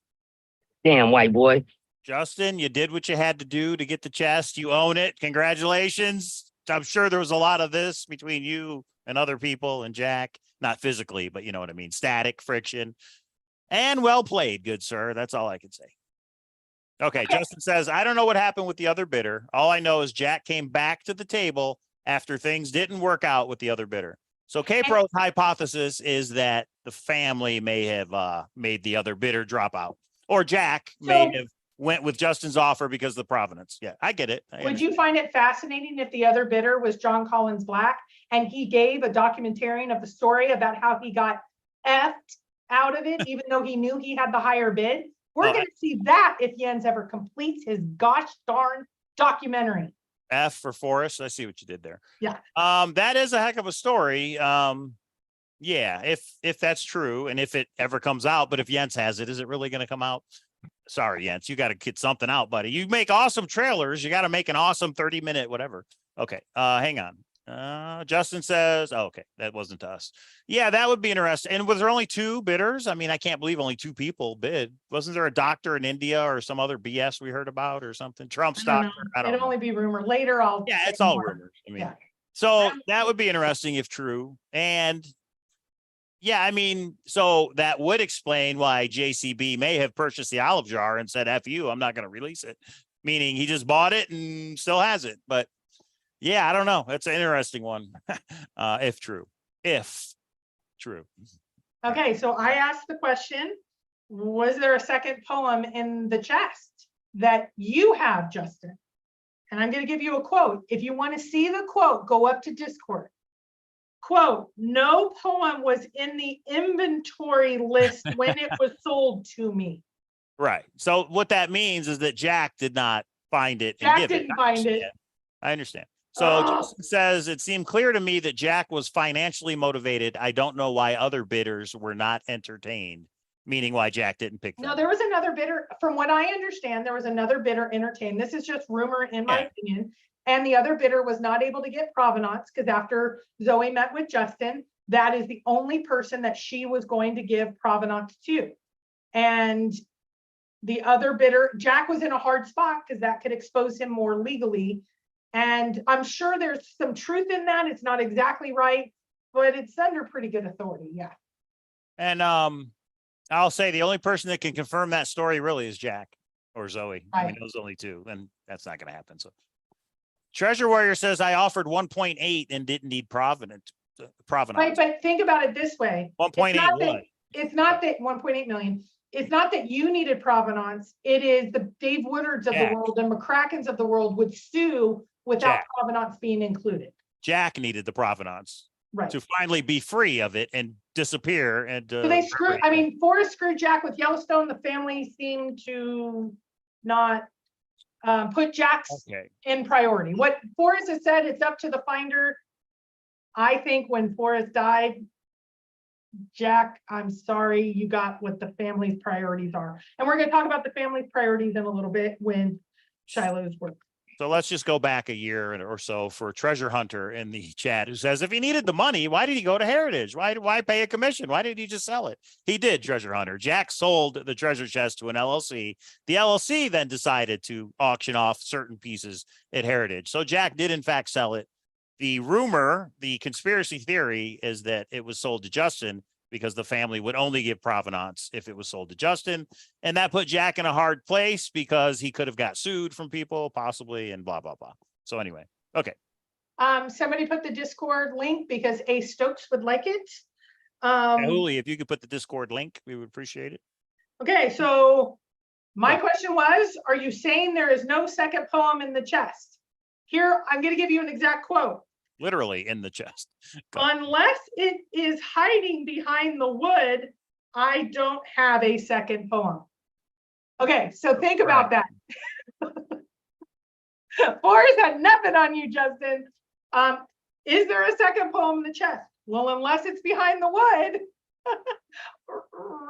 Damn white boy. Justin, you did what you had to do to get the chest. You own it. Congratulations. I'm sure there was a lot of this between you and other people and Jack. Not physically, but you know what I mean. Static, friction. And well played, good sir. That's all I can say. Okay, Justin says, I don't know what happened with the other bidder. All I know is Jack came back to the table after things didn't work out with the other bidder. So K-Pro's hypothesis is that the family may have made the other bidder drop out, or Jack may have went with Justin's offer because of the provenance. Yeah, I get it. Would you find it fascinating if the other bidder was John Collins Black and he gave a documentarian of the story about how he got effed out of it, even though he knew he had the higher bid? We're going to see that if Jens ever completes his gosh darn documentary. F for Forrest. I see what you did there. Yeah. That is a heck of a story. Yeah, if that's true, and if it ever comes out, but if Jens has it, is it really going to come out? Sorry, Jens, you got to get something out, buddy. You make awesome trailers. You got to make an awesome 30-minute whatever. Okay. Hang on. Justin says, okay, that wasn't us. Yeah, that would be interesting. And was there only 2 bidders? I mean, I can't believe only 2 people bid. Wasn't there a doctor in India or some other BS we heard about or something? Trump's doctor. I don't know. It'd only be rumor. Later, yeah, it's all rumors. I mean, so that would be interesting if true. And yeah, I mean, so that would explain why JCB may have purchased the olive jar and said, F you, I'm not going to release it. Meaning he just bought it and still has it. But yeah, I don't know. That's an interesting one. If true. Okay, so I asked the question, was there a second poem in the chest that you have, Justin? And I'm going to give you a quote. If you want to see the quote, go up to Discord. Quote, no poem was in the inventory list when it was sold to me. Right. So what that means is that Jack did not find it. Jack didn't find it. I understand. So Justin says, it seemed clear to me that Jack was financially motivated. I don't know why other bidders were not entertained, meaning why Jack didn't pick them. No, there was another bidder. From what I understand, there was another bidder entertained. This is just rumor in my opinion. And the other bidder was not able to get provenance because after Zoe met with Justin, that is the only person that she was going to give provenance to. And the other bidder, Jack was in a hard spot because that could expose him more legally. And I'm sure there's some truth in that. It's not exactly right, but it's under pretty good authority. Yeah. And I'll say the only person that can confirm that story really is Jack or Zoe. I mean, those only 2, and that's not going to happen. So Treasure Warrior says, I offered 1.8 and didn't need provenance. Right, but think about it this way. 1.8 It's not that 1.8 million. It's not that you needed provenance. It is the Dave Woodards of the world and McCracken's of the world would sue without Jack. provenance being included. Jack needed the provenance Right. to finally be free of it and disappear. And So they screwed, I mean, Forrest screwed Jack with Yellowstone. The family seemed to not put Jack's okay. in priority. What Forrest has said, it's up to the finder. I think when Forrest died, Jack, I'm sorry, you got what the family's priorities are. And we're going to talk about the family's priorities in a little bit when Shiloh's work. So let's just go back a year or so for Treasure Hunter in the chat who says, if he needed the money, why did he go to Heritage? Why pay a commission? Why didn't he just sell it? He did, Treasure Hunter. Jack sold the treasure chest to an LLC. The LLC then decided to auction off certain pieces at Heritage. So Jack did in fact sell it. The rumor, the conspiracy theory is that it was sold to Justin because the family would only give provenance if it was sold to Justin. And that put Jack in a hard place because he could have got sued from people possibly and blah, blah, blah. So anyway, okay. Somebody put the Discord link because A Stokes would like it. Hooli, if you could put the Discord link, we would appreciate it. Okay, so my question was, are you saying there is no second poem in the chest? Here, I'm going to give you an exact quote. Literally in the chest. Unless it is hiding behind the wood, I don't have a second poem. Okay, so think about that. Forrest had nothing on you, Justin. Is there a second poem in the chest? Well, unless it's behind the wood.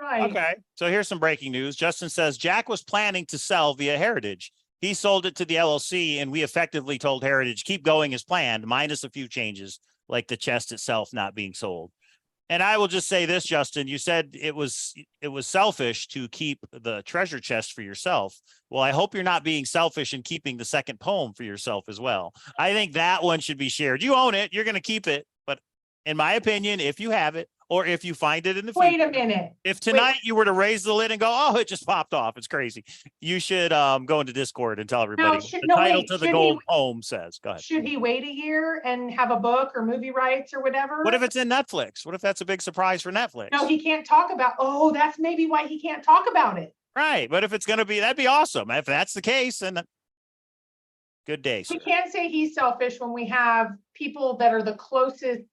Right. Okay, so here's some breaking news. Justin says Jack was planning to sell via Heritage. He sold it to the LLC, and we effectively told Heritage, keep going as planned, minus a few changes, like the chest itself not being sold. And I will just say this, Justin, you said it was selfish to keep the treasure chest for yourself. Well, I hope you're not being selfish in keeping the second poem for yourself as well. I think that one should be shared. You own it. You're going to keep it. But in my opinion, if you have it, or if you find it in the future. Wait a minute. If tonight you were to raise the lid and go, oh, it just popped off, it's crazy. You should go into Discord and tell everybody the title to the gold poem says. Go ahead. Should he wait a year and have a book or movie rights or whatever? What if it's in Netflix? What if that's a big surprise for Netflix? No, he can't talk about. Oh, that's maybe why he can't talk about it. Right. But if it's going to be, that'd be awesome. If that's the case, then good day. We can't say he's selfish when we have people that are the closest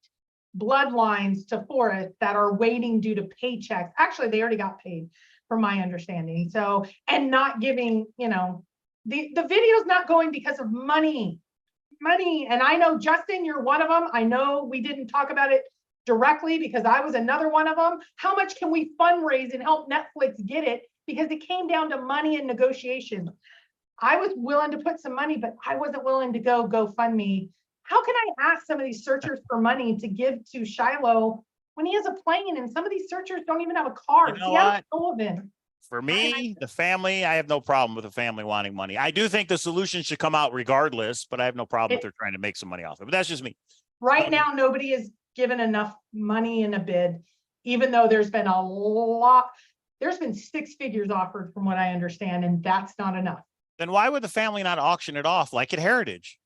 bloodlines to Forrest that are waiting due to paychecks. Actually, they already got paid from my understanding. So, and not giving, you know, the video's not going because of money. And I know, Justin, you're one of them. I know we didn't talk about it directly because I was another one of them. How much can we fundraise and help Netflix get it? Because it came down to money and negotiations. I was willing to put some money, but I wasn't willing to go GoFundMe. How can I ask some of these searchers for money to give to Shiloh when he has a plane and some of these searchers don't even have a car? You know what? Sullivan. For me, the family, I have no problem with the family wanting money. I do think the solution should come out regardless, but I have no problem if they're trying to make some money off it. But that's just me. Right now, nobody has given enough money in a bid, even though there's been a lot. There's been 6 figures offered from what I understand, and that's not enough. Then why would the family not auction it off like at Heritage?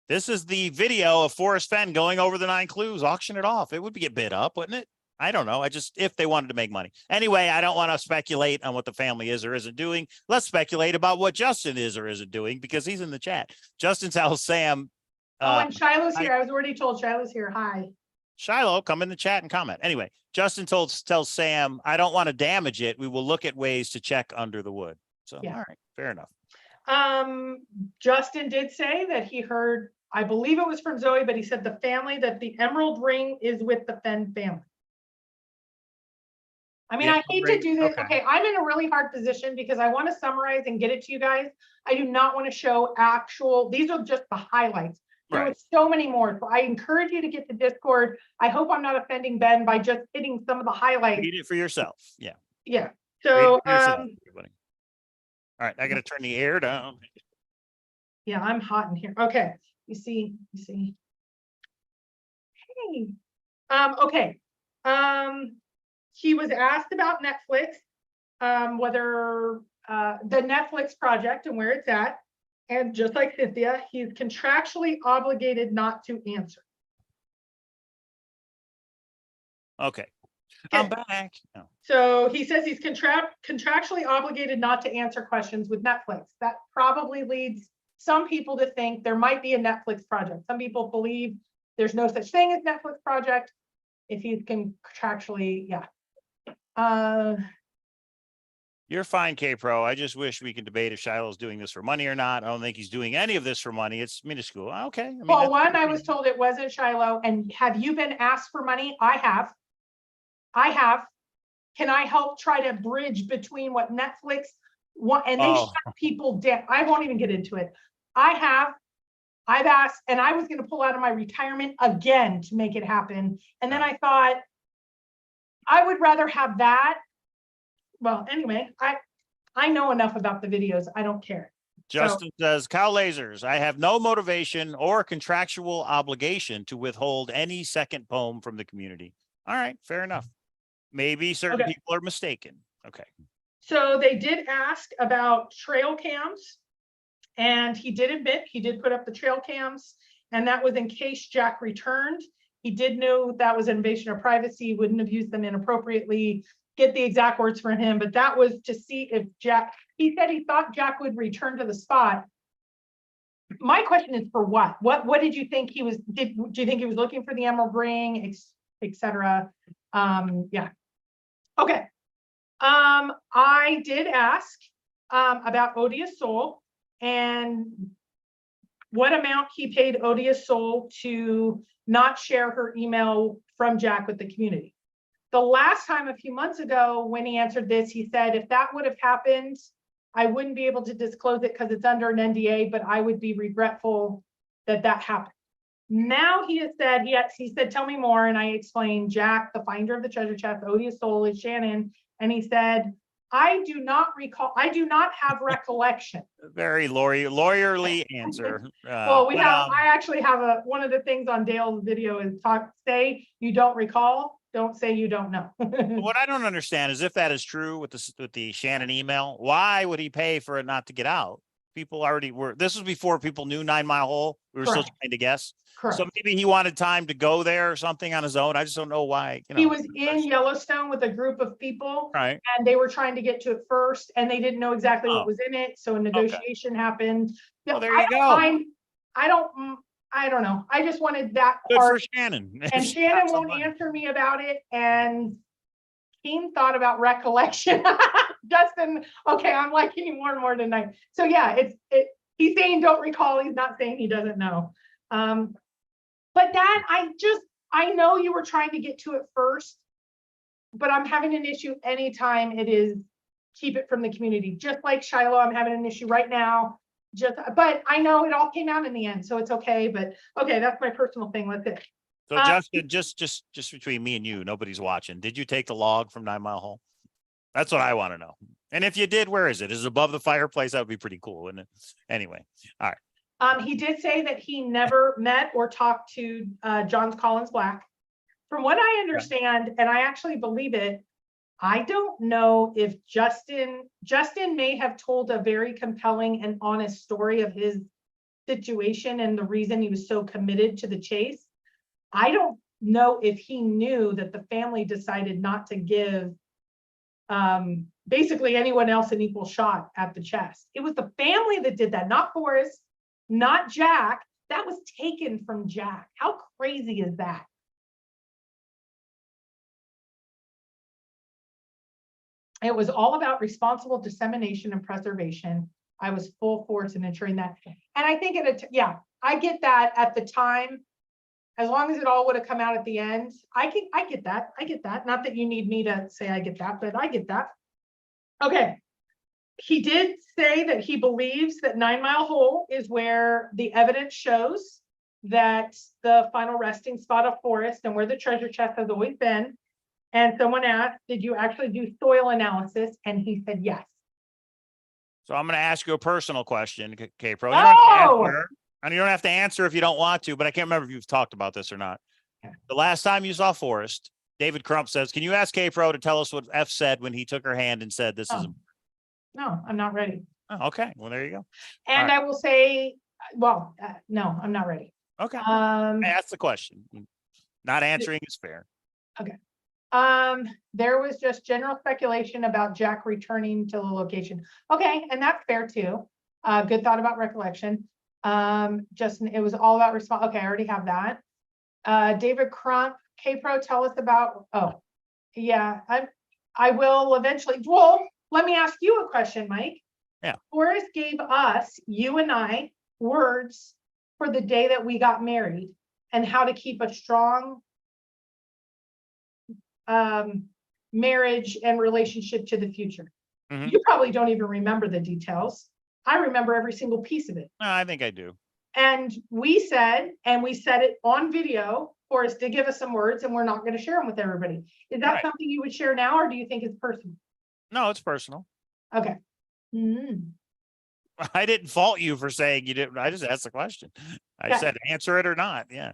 This is the video of Forrest Fenn going over the 9 clues, auction it off. It would get bid up, wouldn't it? I don't know. If they wanted to make money. Anyway, I don't want to speculate on what the family is or isn't doing. Let's speculate about what Justin is or isn't doing because he's in the chat. Justin tells Sam. And Shiloh's here. I was already told Shiloh's here. Hi. Shiloh, come in the chat and comment. Anyway, Justin tells Sam, I don't want to damage it. We will look at ways to check under the wood. So, yeah. All right, fair enough. Justin did say that he heard, I believe it was from Zoe, but he said the family, that the emerald ring is with the Fenn family. I mean, I hate to do this. Okay, I'm in a really hard position because I want to summarize and get it to you guys. I do not want to show actual, these are just the highlights. There was so many more. So I encourage you to get to Discord. I hope I'm not offending Ben by just hitting some of the highlights. Read it for yourself. Yeah. Yeah. So, all right, I got to turn the air down. Yeah, I'm hot in here. Okay. You see. Hey. Okay. He was asked about Netflix, whether the Netflix project and where it's at. And just like Cynthia, he's contractually obligated not to answer. Okay. I'm back. No. So he says he's contractually obligated not to answer questions with Netflix. That probably leads some people to think there might be a Netflix project. Some people believe there's no such thing as Netflix project. If you can contractually, yeah. You're fine, K-Pro. I just wish we could debate if Shiloh's doing this for money or not. I don't think he's doing any of this for money. It's minuscule. Okay. I mean, Well, one, I was told it wasn't Shiloh. And have you been asked for money? I have. Can I help try to bridge between what Netflix want? And they shut people down. I won't even get into it. I've asked, and I was going to pull out of my retirement again to make it happen. And then I thought, I would rather have that. Well, anyway, I know enough about the videos. I don't care. Justin says, Cowlazars, I have no motivation or contractual obligation to withhold any second poem from the community. All right, fair enough. Maybe certain people are mistaken. Okay. So they did ask about trail cams, and he did admit he did put up the trail cams, and that was in case Jack returned. He did know that was invasion of privacy, wouldn't have used them inappropriately. Get the exact words from him, but that was to see if Jack, he said he thought Jack would return to the spot. My question is for what? What did you think he was, do you think he was looking for the emerald ring, etc.? Yeah. Okay. I did ask about Odious Soul and what amount he paid Odious Soul to not share her email from Jack with the community. The last time, a few months ago, when he answered this, he said, if that would have happened, I wouldn't be able to disclose it because it's under an NDA, but I would be regretful that that happened. Now he has said, he said, tell me more. And I explained Jack, the finder of the treasure chest, Odious Soul is Shannon. And he said, I do not recall, I do not have recollection. Very lawyerly answer. Well, I actually have one of the things on Dale's video is say you don't recall, don't say you don't know. What I don't understand is if that is true with the Shannon email, why would he pay for it not to get out? People already were, this was before people knew 9 Mile Hole. We were still trying to guess. Correct. So maybe he wanted time to go there or something on his own. I just don't know why. He was in Yellowstone with a group of people, right? And they were trying to get to it first, and they didn't know exactly what was in it. So a negotiation happened. Well, there you go. I don't know. I just wanted that Good part. for Shannon. And Shannon won't answer me about it. And Keen thought about recollection. Justin, okay, I'm liking you more and more tonight. So yeah, he's saying don't recall. He's not saying he doesn't know. But that I know you were trying to get to it first, but I'm having an issue anytime it is keep it from the community. Just like Shiloh, I'm having an issue right now. But I know it all came out in the end, so it's okay. But okay, that's my personal thing with it. So Justin, just between me and you, nobody's watching. Did you take the log from 9 Mile Hole? That's what I want to know. And if you did, where is it? Is it above the fireplace? That would be pretty cool, wouldn't it? Anyway, all right. He did say that he never met or talked to John Collins Black. From what I understand, and I actually believe it, I don't know if Justin may have told a very compelling and honest story of his situation and the reason he was so committed to the chase. I don't know if he knew that the family decided not to give basically anyone else an equal shot at the chest. It was the family that did that, not Forrest, not Jack. That was taken from Jack. How crazy is that? It was all about responsible dissemination and preservation. I was full force in ensuring that. And I think I get that at the time, as long as it all would have come out at the end. I get that. I get that. Not that you need me to say I get that, but I get that. Okay. He did say that he believes that 9 Mile Hole is where the evidence shows that the final resting spot of Forrest and where the treasure chest has always been. And someone asked, did you actually do soil analysis? And he said yes. So I'm going to ask you a personal question, K-Pro. And you don't have to answer if you don't want to, but I can't remember if you've talked about this or not. Okay. The last time you saw Forrest, David Crump says, can you ask K-Pro to tell us what F said when he took her hand and said, this is important? No, I'm not ready. Oh, okay. Well, there you go. And I will say, well, no, I'm not ready. Okay. I asked the question. Not answering is fair. Okay. There was just general speculation about Jack returning to the location. Okay, and that's fair too. Good thought about recollection. Justin, it was all about response. Okay, I already have that. David Crump, K-Pro, tell us about, oh, yeah, I will eventually. Well, let me ask you a question, Mike. Yeah. Forrest gave us, you and I, words for the day that we got married and how to keep a strong marriage and relationship to the future. Mhm. You probably don't even remember the details. I remember every single piece of it. No, I think I do. And we said it on video for us to give us some words, and we're not going to share them with everybody. Is that Right. something you would share now, or do you think it's personal? No, it's personal. Okay. Mm. I didn't fault you for saying you didn't. I just asked the question. I Yeah. said answer it or not. Yeah.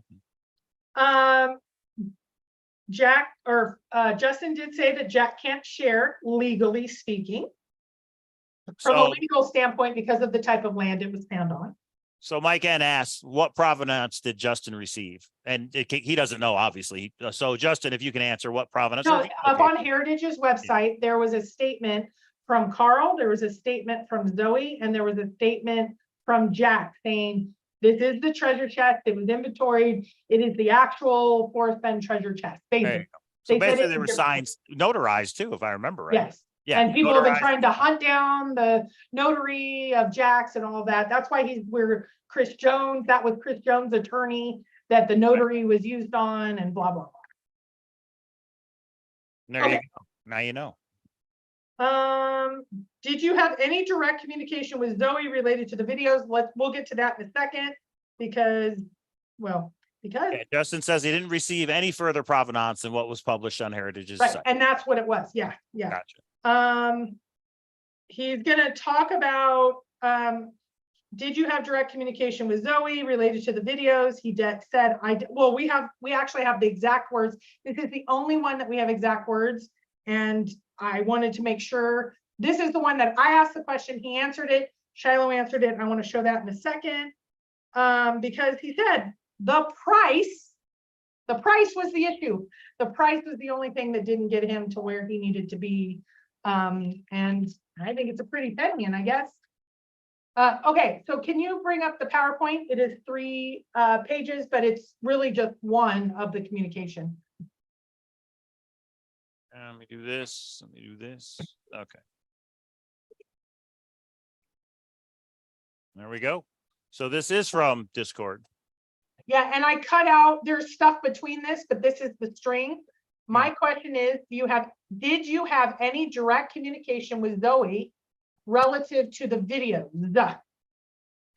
Jack or Justin did say that Jack can't share, legally speaking, from a So, legal standpoint because of the type of land it was found on. so Mike N asks, what provenance did Justin receive? And he doesn't know, obviously. So Justin, if you can answer what provenance. No, Okay. up on Heritage's website, there was a statement from Carl, there was a statement from Zoe, and there was a statement from Jack saying, this is the treasure chest, it was inventoried, it is the actual Forrest Fenn treasure chest, There you basically. go. So They said basically it there in were different- signs notarized too, if I remember right. Yes. Yeah. And people have been notarized. trying to hunt down the notary of Jack's and all of that. That's why we're Chris Jones, that was Chris Jones' attorney that the notary was used on and blah, blah, There you Okay. go. Now you know. blah. Did you have any direct communication with Zoe related to the videos? We'll get to that in a second because Okay, Justin says he didn't receive any further provenance than what was published on Heritage's right, site. and that's what it was. Yeah, yeah. Gotcha. He's gonna talk about, did you have direct communication with Zoe related to the videos? He said, well, we actually have the exact words. This is the only one that we have exact words. And I wanted to make sure, this is the one that I asked the question, he answered it, Shiloh answered it, and I want to show that in a second. Because he said, the price was the issue. The price was the only thing that didn't get him to where he needed to be. And I think it's a pretty penny, and I guess. Okay, so can you bring up the PowerPoint? It is 3 pages, but it's really just one of the communication. Let me do this. Let me do this. Okay. There we go. So this is from Discord. Yeah, and I cut out, there's stuff between this, but this is the string. My question is, did you have any direct communication with Zoe relative to the videos?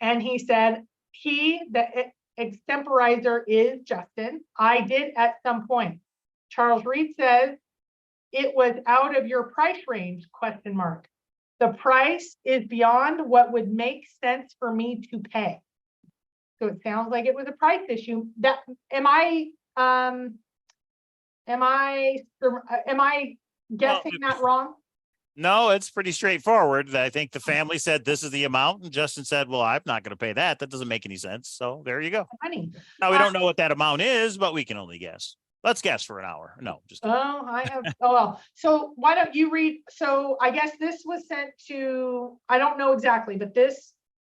And he said, the extemporizer is Justin. I did at some point. Charles Reed says, it was out of your price range, ? The price is beyond what would make sense for me to pay. So it sounds like it was a price issue. Am I guessing that wrong? No, it's pretty straightforward. I think the family said this is the amount, and Justin said, well, I'm not going to pay that. That doesn't make any sense. So there you go. Honey. Now we don't know what that amount is, but we can only guess. Let's guess for an hour. No, just Oh, well. So why don't you read? So I guess this was sent to, I don't know exactly, but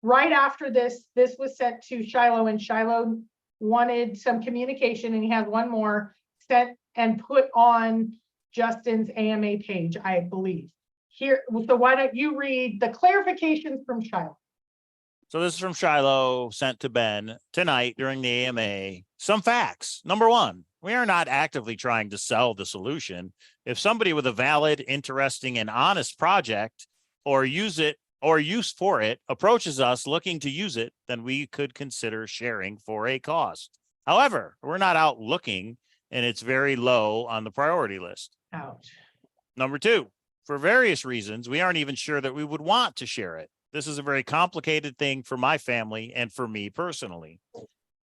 right after this was sent to Shiloh, and Shiloh wanted some communication, and he has one more sent and put on Justin's AMA page, I believe. Here, so why don't you read the clarifications from Shiloh? So this is from Shiloh, sent to Ben tonight during the AMA. Some facts. Number 1, we are not actively trying to sell the solution. If somebody with a valid, interesting, and honest project or use for it approaches us looking to use it, then we could consider sharing for a cost. However, we're not out looking, and it's very low on the priority list. Ouch. Number 2, for various reasons, we aren't even sure that we would want to share it. This is a very complicated thing for my family and for me personally.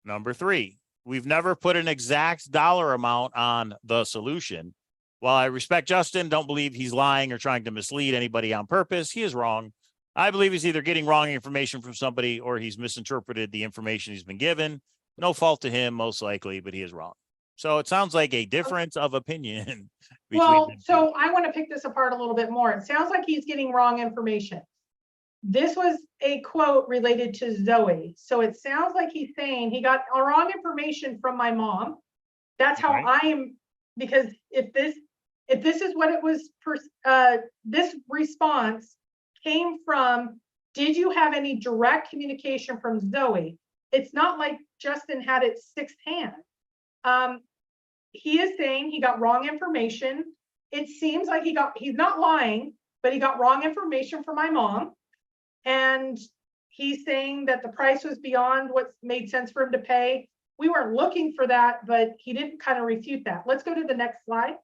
Number 3, we've never put an exact dollar amount on the solution. While I respect Justin, don't believe he's lying or trying to mislead anybody on purpose. He is wrong. I believe he's either getting wrong information from somebody or he's misinterpreted the information he's been given. No fault to him, most likely, but he is wrong. So it sounds like a difference of opinion. Well, so I want to pick this apart a little bit more. It sounds like he's getting wrong information. this was a quote related to Zoe. So it sounds like he's saying he got wrong information from my mom. That's how Right. I am, because if this is what it was, this response came from, did you have any direct communication from Zoe? It's not like Justin had it sixth hand. He is saying he got wrong information. It seems like he's not lying, but he got wrong information from my mom. And he's saying that the price was beyond what made sense for him to pay. We weren't looking for that, but he didn't kind of refute that. Let's go to the next slide.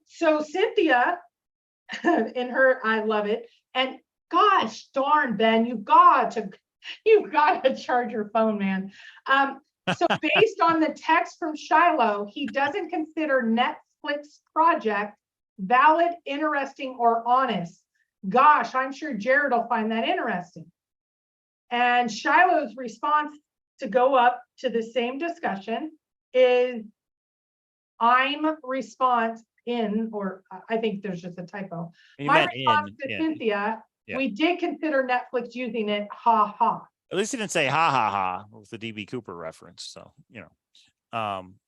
So Cynthia, in her, I love it. And gosh darn, Ben, you've got to charge your phone, man. So based on the text from Shiloh, he doesn't consider Netflix project valid, interesting, or honest. Gosh, I'm sure Jared will find that interesting. And Shiloh's response to go up to the same discussion is, I'm response in, or I think there's just a typo. You My meant response in, to yeah. Cynthia, Yeah. we did consider Netflix using it, ha ha. At least he didn't say ha ha ha with the DB Cooper reference. So,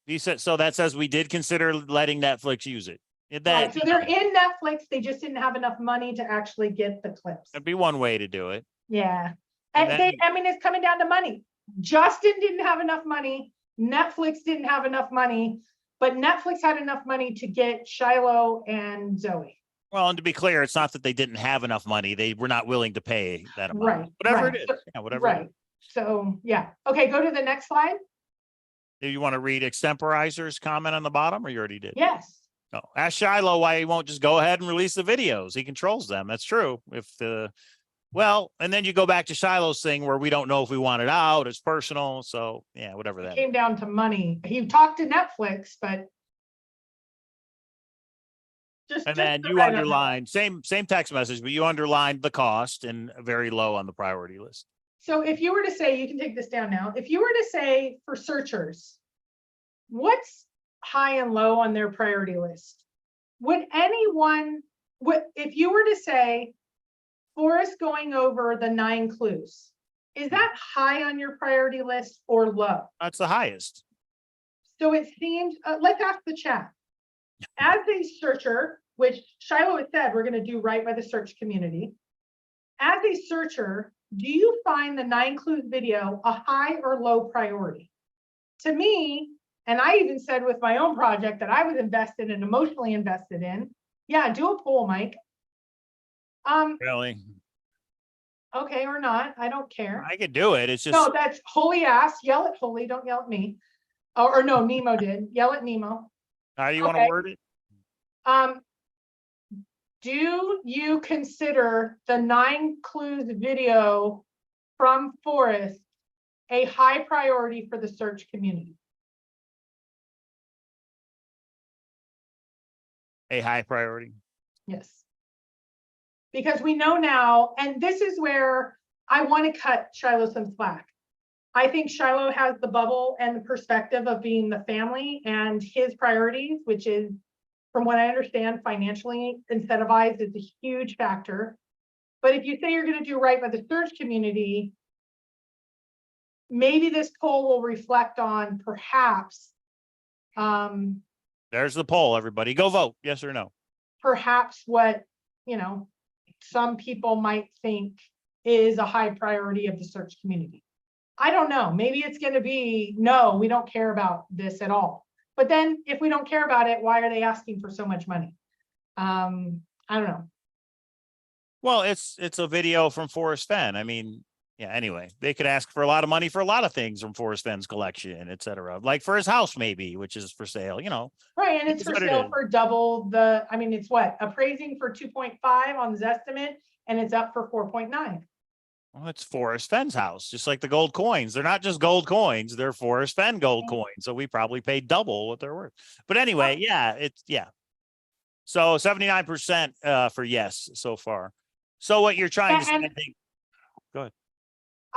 he said, so that says we did consider letting Netflix use it. Right, so they're in Netflix, they just didn't have enough money to actually get the clips. That'd be one way to do it. Yeah, And and then I mean, it's coming down to money. Justin didn't have enough money, Netflix didn't have enough money, but Netflix had enough money to get Shiloh and Zoe. Well, and to be clear, it's not that they didn't have enough money. They were not willing to pay that amount. Right, Whatever right. it is. Yeah, whatever. It Right, is. so, yeah, okay, go to the next slide. Do you want to read Extemporizer's comment on the bottom, or you already did? Yes. No. Ask Shiloh why he won't just go ahead and release the videos. He controls them. That's true. Well, and then you go back to Shiloh's thing where we don't know if we want it out. It's personal. So yeah, whatever that It came down to money. He talked to Netflix, but and then you underlined same text message, but you underlined the cost and very low on the priority list. So if you were to say, you can take this down now. If you were to say for searchers, what's high and low on their priority list? If you were to say Forrest going over the 9 clues, is that high on your priority list or low? That's the highest. So it seems, let's ask the chat. As a searcher, which Shiloh has said, we're going to do right by the search community. As a searcher, do you find the 9 clues video a high or low priority? To me, and I even said with my own project that I was invested and emotionally invested in, yeah, do a poll, Mike. Really? Okay, or not, I don't care. I could do it. It's just No, that's Holy ass, yell at Holy, don't yell at me. Or no, Nemo did, yell at Nemo. how do you want okay. to word it? Do you consider the 9 clues video from Forrest a high priority for the search community? A high priority. Yes. Because we know now, and this is where I want to cut Shiloh some slack. I think Shiloh has the bubble and the perspective of being the family and his priorities, which is, from what I understand, financially incentivized is a huge factor. But if you say you're going to do right by the search community, maybe this poll will reflect on perhaps, There's the poll, everybody. Go vote, yes or no. perhaps what, some people might think is a high priority of the search community. I don't know. Maybe it's going to be, no, we don't care about this at all. But then if we don't care about it, why are they asking for so much money? I don't know. Well, it's a video from Forrest Fenn. I mean, yeah, anyway, they could ask for a lot of money for a lot of things from Forrest Fenn's collection, et cetera. Like for his house, maybe, which is for sale, Right, and it's It's for what it sale is. for double the, I mean, it's what, appraising for 2.5 on Zestimate, and it's up for 4.9. Well, it's Forrest Fenn's house, just like the gold coins. They're not just gold coins, they're Forrest Fenn gold coins. So we probably paid double what they're worth. But anyway, yeah. So 79% for yes so far. So what you're trying to say, I think, go ahead.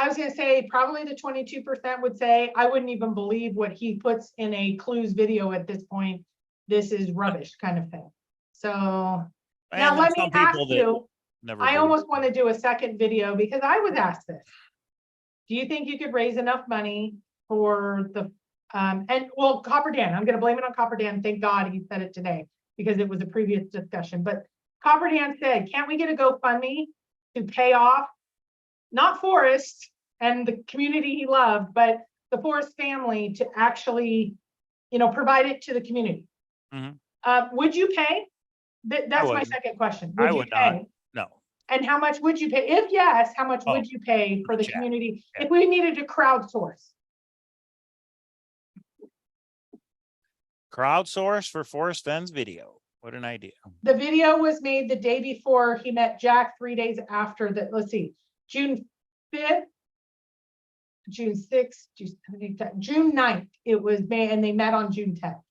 I was gonna say, probably the 22% would say, I wouldn't even believe what he puts in a clues video at this point. This is rubbish kind of thing. So And now there's let me some ask people that you, never I believe. almost want to do a second video because I was asked this. Do you think you could raise enough money for the, and well, Copper Dan, I'm gonna blame it on Copper Dan. Thank God he said it today because it was a previous discussion, but Copper Dan said, can't we get a GoFundMe to pay off, not Forrest and the community he loved, but the Forrest family to actually, provide it to the community? Mhm. Would you pay? That's my wouldn't. second question. I Would you would not. pay? No. And how much would you pay? If yes, how much Oh, would you pay for the check. community Yeah. if we needed to crowdsource? Crowdsource for Forrest Fenn's video. What an idea. The video was made the day before he met Jack, 3 days after that. Let's see, June 5th, June 6th, June 9th. It was made and they met on June 10th.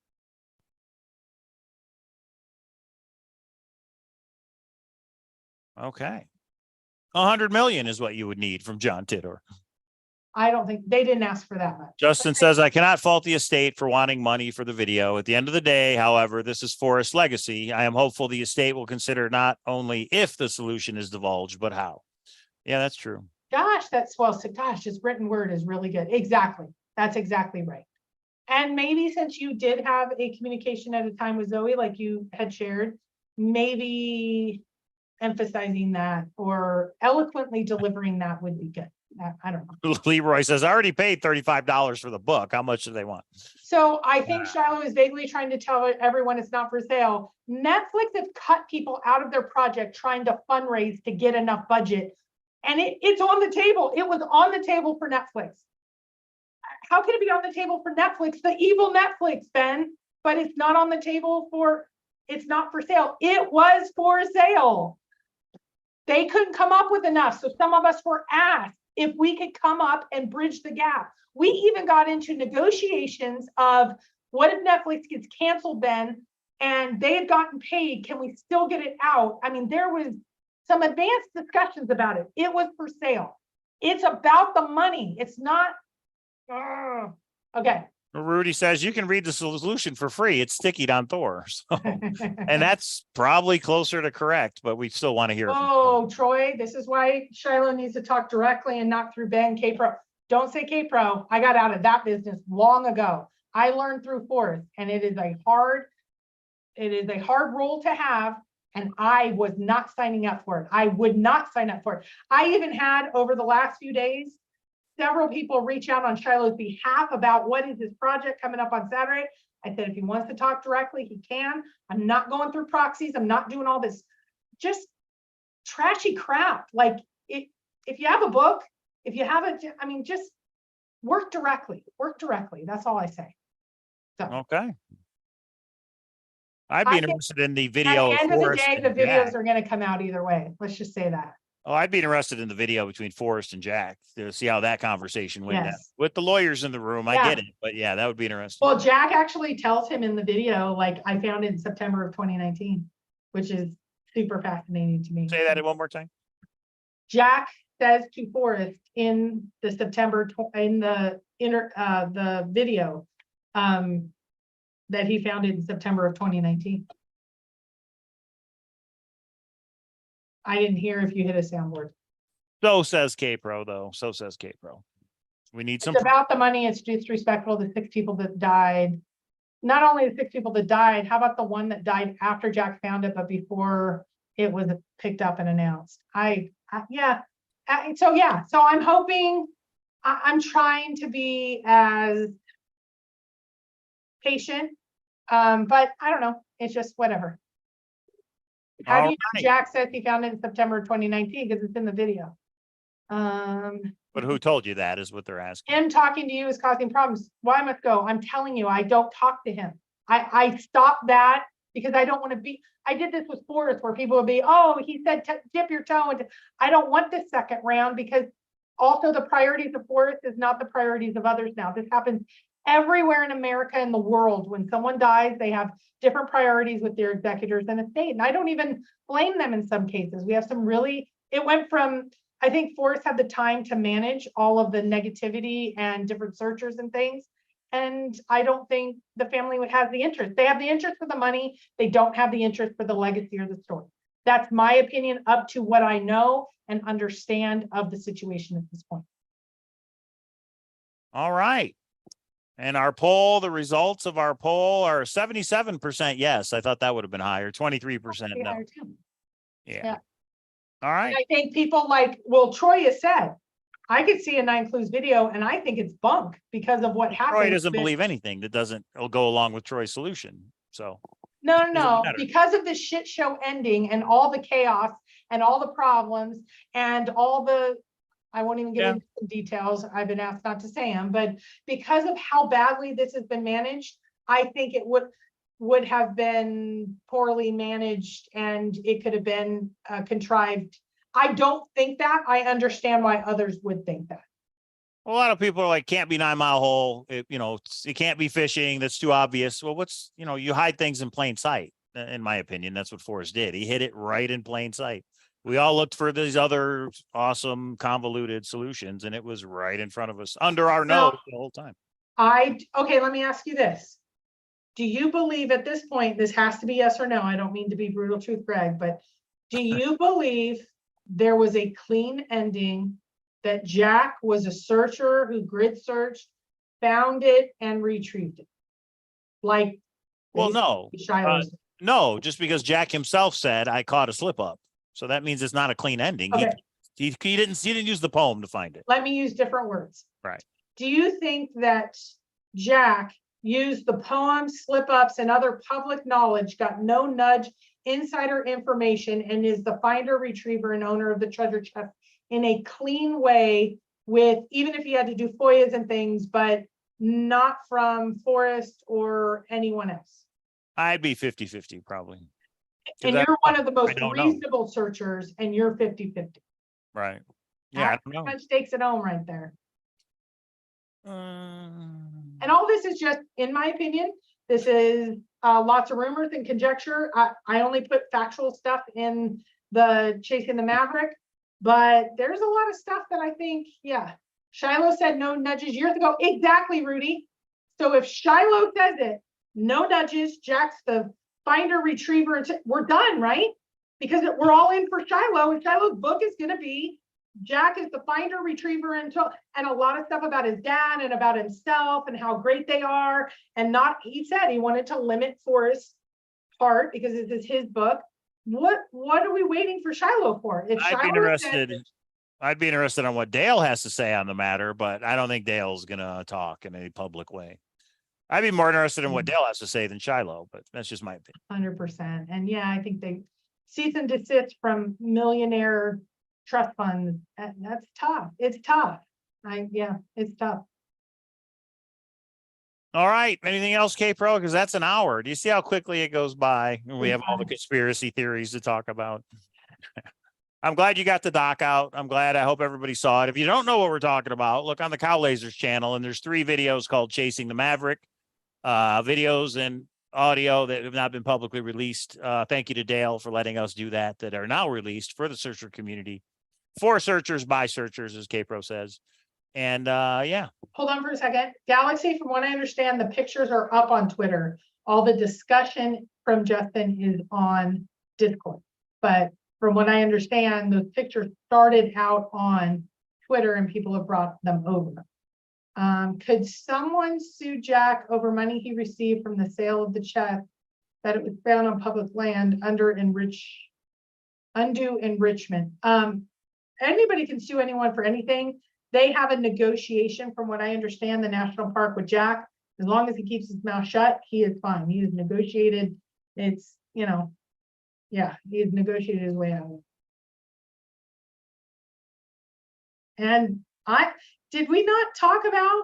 Okay. 100 million is what you would need from John Titor. I don't think they didn't ask for that much. Justin says, I cannot fault the estate for wanting money for the video. At the end of the day, however, this is Forrest's legacy. I am hopeful the estate will consider not only if the solution is divulged, but how. Yeah, that's true. Gosh, that's well said. Gosh, his written word is really good. Exactly. That's exactly right. And maybe since you did have a communication at a time with Zoe, like you had shared, maybe emphasizing that or eloquently delivering that would be good. I don't know. Leroy says, I already paid $35 for the book. How much do they want? So I think Shiloh is vaguely trying to tell everyone it's not for sale. Netflix has cut people out of their project trying to fundraise to get enough budget. And it's on the table. It was on the table for Netflix. How can it be on the table for Netflix, the evil Netflix, Ben? But it's not on the table it's not for sale. It was for sale. They couldn't come up with enough. So some of us were asked if we could come up and bridge the gap. We even got into negotiations of what if Netflix gets canceled, Ben, and they had gotten paid, can we still get it out? I mean, there was some advanced discussions about it. It was for sale. It's about the money. It's not, okay. Rudy says you can read the solution for free. It's sticky on Thor. So, and that's probably closer to correct, but we still want to hear. Oh, Troy, this is why Shiloh needs to talk directly and not through Ben K-Pro. Don't say K-Pro. I got out of that business long ago. I learned through Forrest, and it is a hard role to have. And I was not signing up for it. I would not sign up for it. I even had over the last few days, several people reach out on Shiloh's behalf about what is his project coming up on Saturday. I said, if he wants to talk directly, he can. I'm not going through proxies. I'm not doing all this just trashy crap. Like if you have a book, if you have just work directly. That's all I say. So. Okay. I'd be interested in the video. At the end of the day, the videos are going to come out either way. Let's just say that. Oh, I'd be interested in the video between Forrest and Jack to see how that conversation went down. With the lawyers in the room. I get it, but yeah, that would be interesting. Well, Jack actually tells him in the video, like I found it in September of 2019, which is super fascinating to me. Say that one more time. Jack says to Forrest in the the video that he found it in September of 2019. I didn't hear if you hit a soundboard. So says K-Pro, though. So says K-Pro. We need some. It's about the money. It's disrespectful to 6 people that died. Not only the 6 people that died, how about the one that died after Jack found it, but before it was picked up and announced? So I'm hoping, I'm trying to be as patient, but I don't know. It's just whatever. How do you know Jack says he found it in September 2019? Because it's in the video. But who told you that is what they're asking. Him talking to you is causing problems. Why must go? I'm telling you, I don't talk to him. I stopped that because I don't want to be. I did this with Forrest where people would be, oh, he said dip your toe into. I don't want this second round because also the priorities of Forrest is not the priorities of others now. This happens everywhere in America and the world. When someone dies, they have different priorities with their executors and estate. And I don't even blame them in some cases. We have some really, it went from, I think Forrest had the time to manage all of the negativity and different searchers and things. And I don't think the family would have the interest. They have the interest for the money. They don't have the interest for the legacy or the story. That's my opinion up to what I know and understand of the situation at this point. All right. And our poll, the results of our poll are 77% yes. I thought that would have been higher. 23% no. Yeah. Yeah. All right. I think people like, well, Troy has said, I could see a 9 Clues video and I think it's bunk because of what happened. Troy doesn't believe anything that doesn't go along with Troy's solution. So no, matter. because of the shit show ending and all the chaos and all the problems and all the, I won't even get into the details. I've been asked not to say them, but because of how badly this has been managed, I think it would have been poorly managed and it could have been contrived. I don't think that. I understand why others would think that. A lot of people are like, can't be 9 Mile Hole. It can't be fishing. That's too obvious. Well, you hide things in plain sight. In my opinion, that's what Forrest did. He hid it right in plain sight. We all looked for these other awesome convoluted solutions and it was right in front of us under our nose the whole time. Okay, let me ask you this. Do you believe at this point, this has to be yes or no? I don't mean to be brutal truth, Greg, but do you believe there was a clean ending, that Jack was a searcher who grid searched, found it and retrieved it? Like, well, no, no, just because Jack himself said I caught a slip up. So that means it's not a clean ending. Okay. He didn't use the poem to find it. Let me use different words. Right. Do you think that Jack used the poem, slip ups, and other public knowledge, got no nudge, insider information, and is the finder, retriever, and owner of the treasure chest in a clean way, with, even if he had to do FOIAs and things, but not from Forrest or anyone else? I'd be 50-50 probably. And you're one of the most reasonable searchers, and you're 50-50. Right. Yeah. That pretty much takes it home right there. And all this is just, in my opinion, this is lots of rumors and conjecture. I only put factual stuff in the Chasing the Maverick, but there's a lot of stuff that I think, yeah. Shiloh said no nudges years ago. Exactly, Rudy. So if Shiloh says it, no nudges, Jack's the finder, retriever, and we're done, right? Because we're all in for Shiloh, and Shiloh's book is going to be Jack is the finder, retriever, and a lot of stuff about his dad and about himself and how great they are. And he said he wanted to limit Forrest's part because this is his book. What are we waiting for Shiloh for? If I'd be interested on what Dale has to say on the matter, but I don't think Dale's going to talk in a public way. I'd be more interested in what Dale has to say than Shiloh, but that's just my opinion. 100%. And yeah, I think they cease and desist from millionaire trust funds. That's tough. It's tough. It's tough. All right. Anything else, K-Pro? Because that's an hour. Do you see how quickly it goes by? We have all the conspiracy theories to talk about. I'm glad you got the doc out. I hope everybody saw it. If you don't know what we're talking about, look on the Cowlazars channel, and there's 3 videos called Chasing the Maverick, videos and audio that have not been publicly released. Thank you to Dale for letting us do that are now released for the searcher community, for searchers by searchers, as K-Pro says. And yeah. Hold on for a second. Galaxy, from what I understand, the pictures are up on Twitter. All the discussion from Justin is on Discord. But from what I understand, those pictures started out on Twitter and people have brought them over. Could someone sue Jack over money he received from the sale of the chest that it was found on public land under undue enrichment? Anybody can sue anyone for anything. They have a negotiation, from what I understand, the national park with Jack. As long as he keeps his mouth shut, he is fine. He has negotiated. It's, he has negotiated his way out of it. And did we not talk about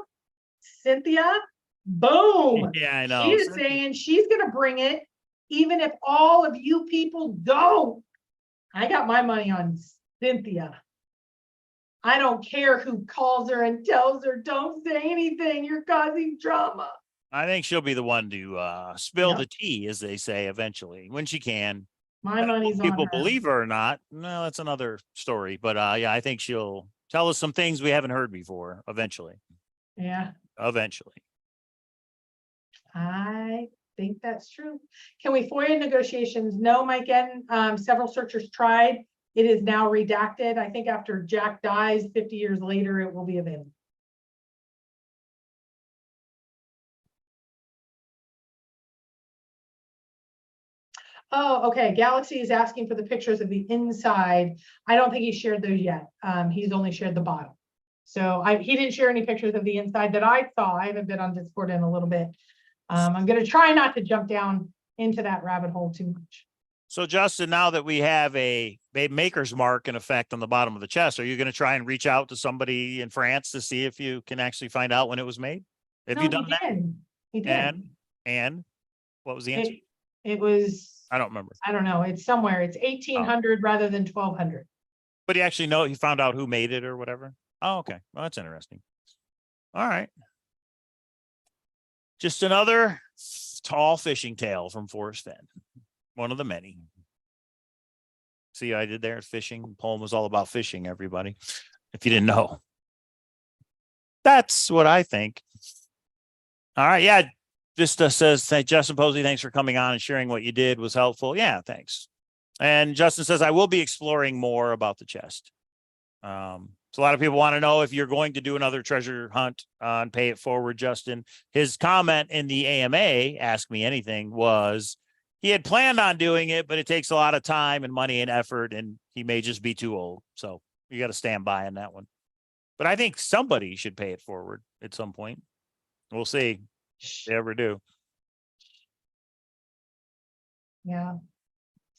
Cynthia? Boom. Yeah, I know. She is saying she's going to bring it, even if all of you people don't. I got my money on Cynthia. I don't care who calls her and tells her, don't say anything, you're causing drama. I think she'll be the one to spill the tea, as they say, eventually, when she can. My money's on her. People believe her or not, no, that's another story. But yeah, I think she'll tell us some things we haven't heard before, eventually. Yeah. Eventually. I think that's true. Can we FOIA negotiations? No, Mike, and several searchers tried. It is now redacted. I think after Jack dies 50 years later, it will be available. Oh, okay. Galaxy is asking for the pictures of the inside. I don't think he shared those yet. He's only shared the bottom. So he didn't share any pictures of the inside that I saw. I haven't been on Discord in a little bit. I'm going to try not to jump down into that rabbit hole too much. So Justin, now that we have a maker's mark in effect on the bottom of the chest, are you going to try and reach out to somebody in France to see if you can actually find out when it was made? Have you done that? He did. And what was the answer? It was, I don't remember. I don't know. It's somewhere. It's 1800 rather than 1200. But he actually he found out who made it or whatever. Oh, okay. Well, that's interesting. All right. Just another tall fishing tale from Forrest Fenn. One of the many. See what I did there? Fishing. The poem was all about fishing, everybody. If you didn't know. That's what I think. All right. Yeah. Vista says, Justin Posey, thanks for coming on and sharing what you did was helpful. Yeah, thanks. And Justin says, I will be exploring more about the chest. So a lot of people want to know if you're going to do another treasure hunt on Pay It Forward, Justin. His comment in the AMA, Ask Me Anything, was he had planned on doing it, but it takes a lot of time and money and effort, and he may just be too old. So you got to stand by on that one. But I think somebody should pay it forward at some point. We'll see. They ever do. Yeah.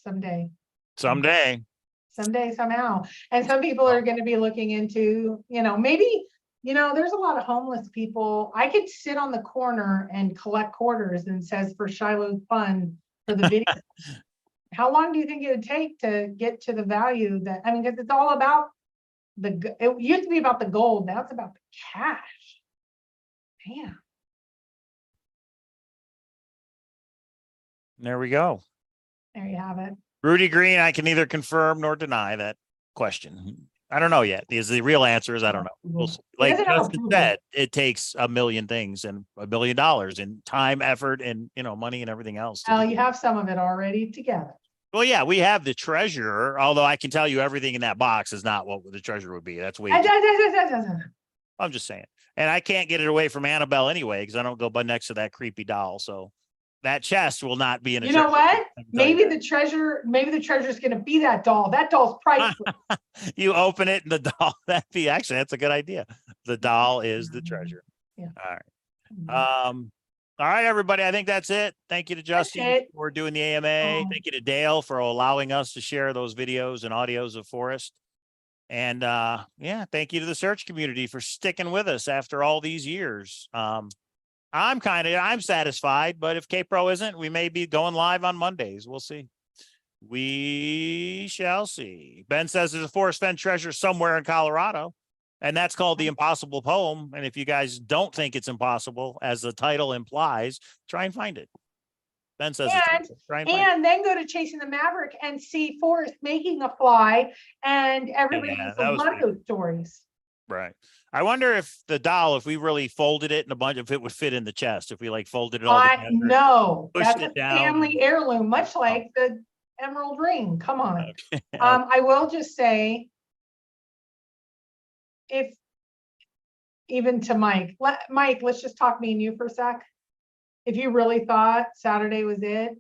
Someday, somehow. And some people are going to be looking into, maybe, there's a lot of homeless people. I could sit on the corner and collect quarters and says for Shiloh's fund for the video. How long do you think it would take to get to the value that, because it's all about it used to be about the gold. Now it's about the cash. Damn. There we go. There you have it. Rudy Green, I can neither confirm nor deny that question. I don't know yet. The real answer is I don't know. We'll see. Like Justin said, it takes a million things and $1 million in time, effort, and money and everything else. Well, you have some of it already together. Well, yeah, we have the treasure, although I can tell you everything in that box is not what the treasure would be. That's way. I'm just saying. And I can't get it away from Annabelle anyway, because I don't go next to that creepy doll. So that chest will not be in a. You know what? Maybe the treasure is going to be that doll. That doll's priceless. You open it and the doll, that's a good idea. The doll is the treasure. Yeah. All right. All right, everybody. I think that's it. Thank you to Justin for doing the AMA. Thank you to Dale for allowing us to share those videos and audios of Forrest. And thank you to the search community for sticking with us after all these years. I'm satisfied, but if K-Pro isn't, we may be going live on Mondays. We'll see. We shall see. Ben says there's a Forrest Fenn treasure somewhere in Colorado, and that's called The Impossible Poem. And if you guys don't think it's impossible, as the title implies, try and find it. Ben says and then go to Chasing the Maverick and see Forrest making a fly, and everybody love those stories. Right. I wonder if the doll, if we really folded it in a bunch, if it would fit in the chest, if we folded it all together. No, that's a family heirloom, much like the emerald ring. Come on. Okay. I will just say, if even to Mike, let's just talk me and you for a sec. If you really thought Saturday was it,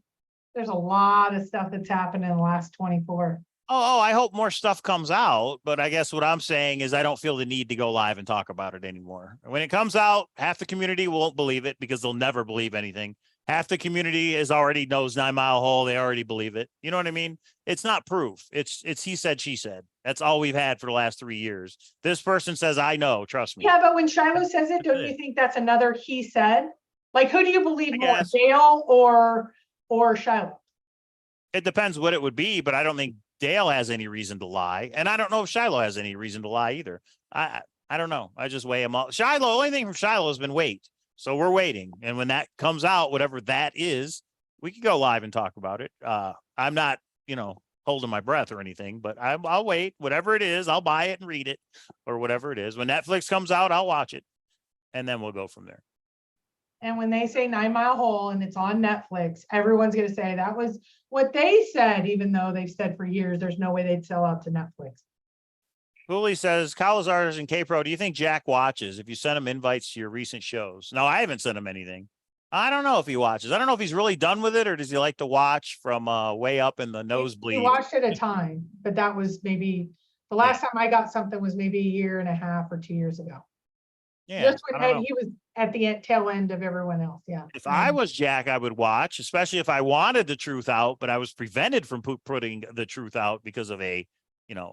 there's a lot of stuff that's happened in the last 24. Oh, I hope more stuff comes out, but I guess what I'm saying is I don't feel the need to go live and talk about it anymore. When it comes out, half the community won't believe it because they'll never believe anything. Half the community already knows 9 Mile Hole. They already believe it. You know what I mean? It's not proof. It's he said, she said. That's all we've had for the last 3 years. This person says, I know, trust me. Yeah, but when Shiloh says it, don't you think that's another he said? Like, who do you believe more, Dale or Shiloh? It depends what it would be, but I don't think Dale has any reason to lie. And I don't know if Shiloh has any reason to lie either. I don't know. I just weigh them all. Shiloh, only thing from Shiloh has been wait. So we're waiting. And when that comes out, whatever that is, we can go live and talk about it. I'm not, holding my breath or anything, but I'll wait. Whatever it is, I'll buy it and read it or whatever it is. When Netflix comes out, I'll watch it. And then we'll go from there. And when they say 9 Mile Hole and it's on Netflix, everyone's going to say that was what they said, even though they've said for years there's no way they'd sell out to Netflix. Cooley says, Cowlazars and K-Pro, do you think Jack watches if you send him invites to your recent shows? No, I haven't sent him anything. I don't know if he watches. I don't know if he's really done with it, or does he like to watch from way up in the nosebleed? He watched at a time, but that was maybe the last time I got something was maybe 1.5 years or 2 years ago. Yeah, Just when I don't know. he was at the tail end of everyone else. Yeah. If I was Jack, I would watch, especially if I wanted the truth out, but I was prevented from putting the truth out because of a,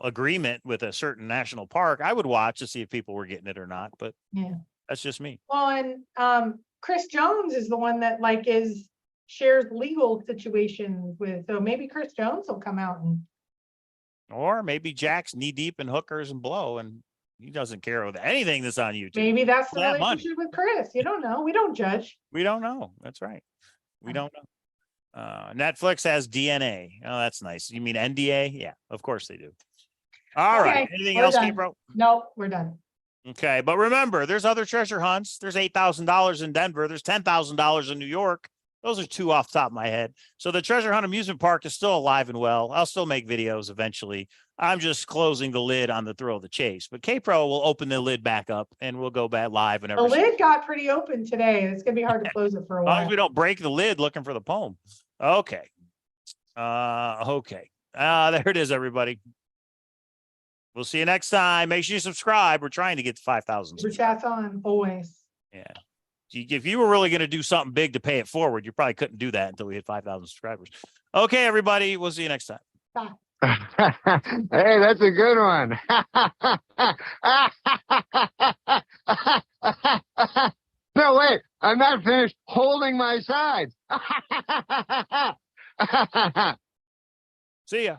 agreement with a certain national park. I would watch to see if people were getting it or not, but Yeah. that's just me. Well, and Chris Jones is the one that shares legal situations with, so maybe Chris Jones will come out and. Or maybe Jack's knee deep in hookers and blow, and he doesn't care with anything that's on YouTube. Maybe that's the That money. relationship with Chris. You don't know. We don't judge. We don't know. That's right. We don't know. Netflix has DNA. Oh, that's nice. You mean NDA? Yeah, of course they do. All right. Okay, Anything we're else, done. K-Pro? No, we're done. Okay, but remember, there's other treasure hunts. There's $8,000 in Denver. There's $10,000 in New York. Those are two off the top of my head. So the treasure hunt amusement park is still alive and well. I'll still make videos eventually. I'm just closing the lid on the thrill of the chase. But K-Pro will open the lid back up and we'll go back live whenever. The lid got pretty open today. It's gonna be hard to close it for a As long as while. we don't break the lid looking for the poem. Okay. Okay. There it is, everybody. We'll see you next time. Make sure you subscribe. We're trying to get to 5,000. Super chat's on always. Yeah. If you were really going to do something big to pay it forward, you probably couldn't do that until we hit 5,000 subscribers. Okay, everybody. We'll see you next time. Hey, that's a good one. No, wait, I'm not finished holding my sides. See ya.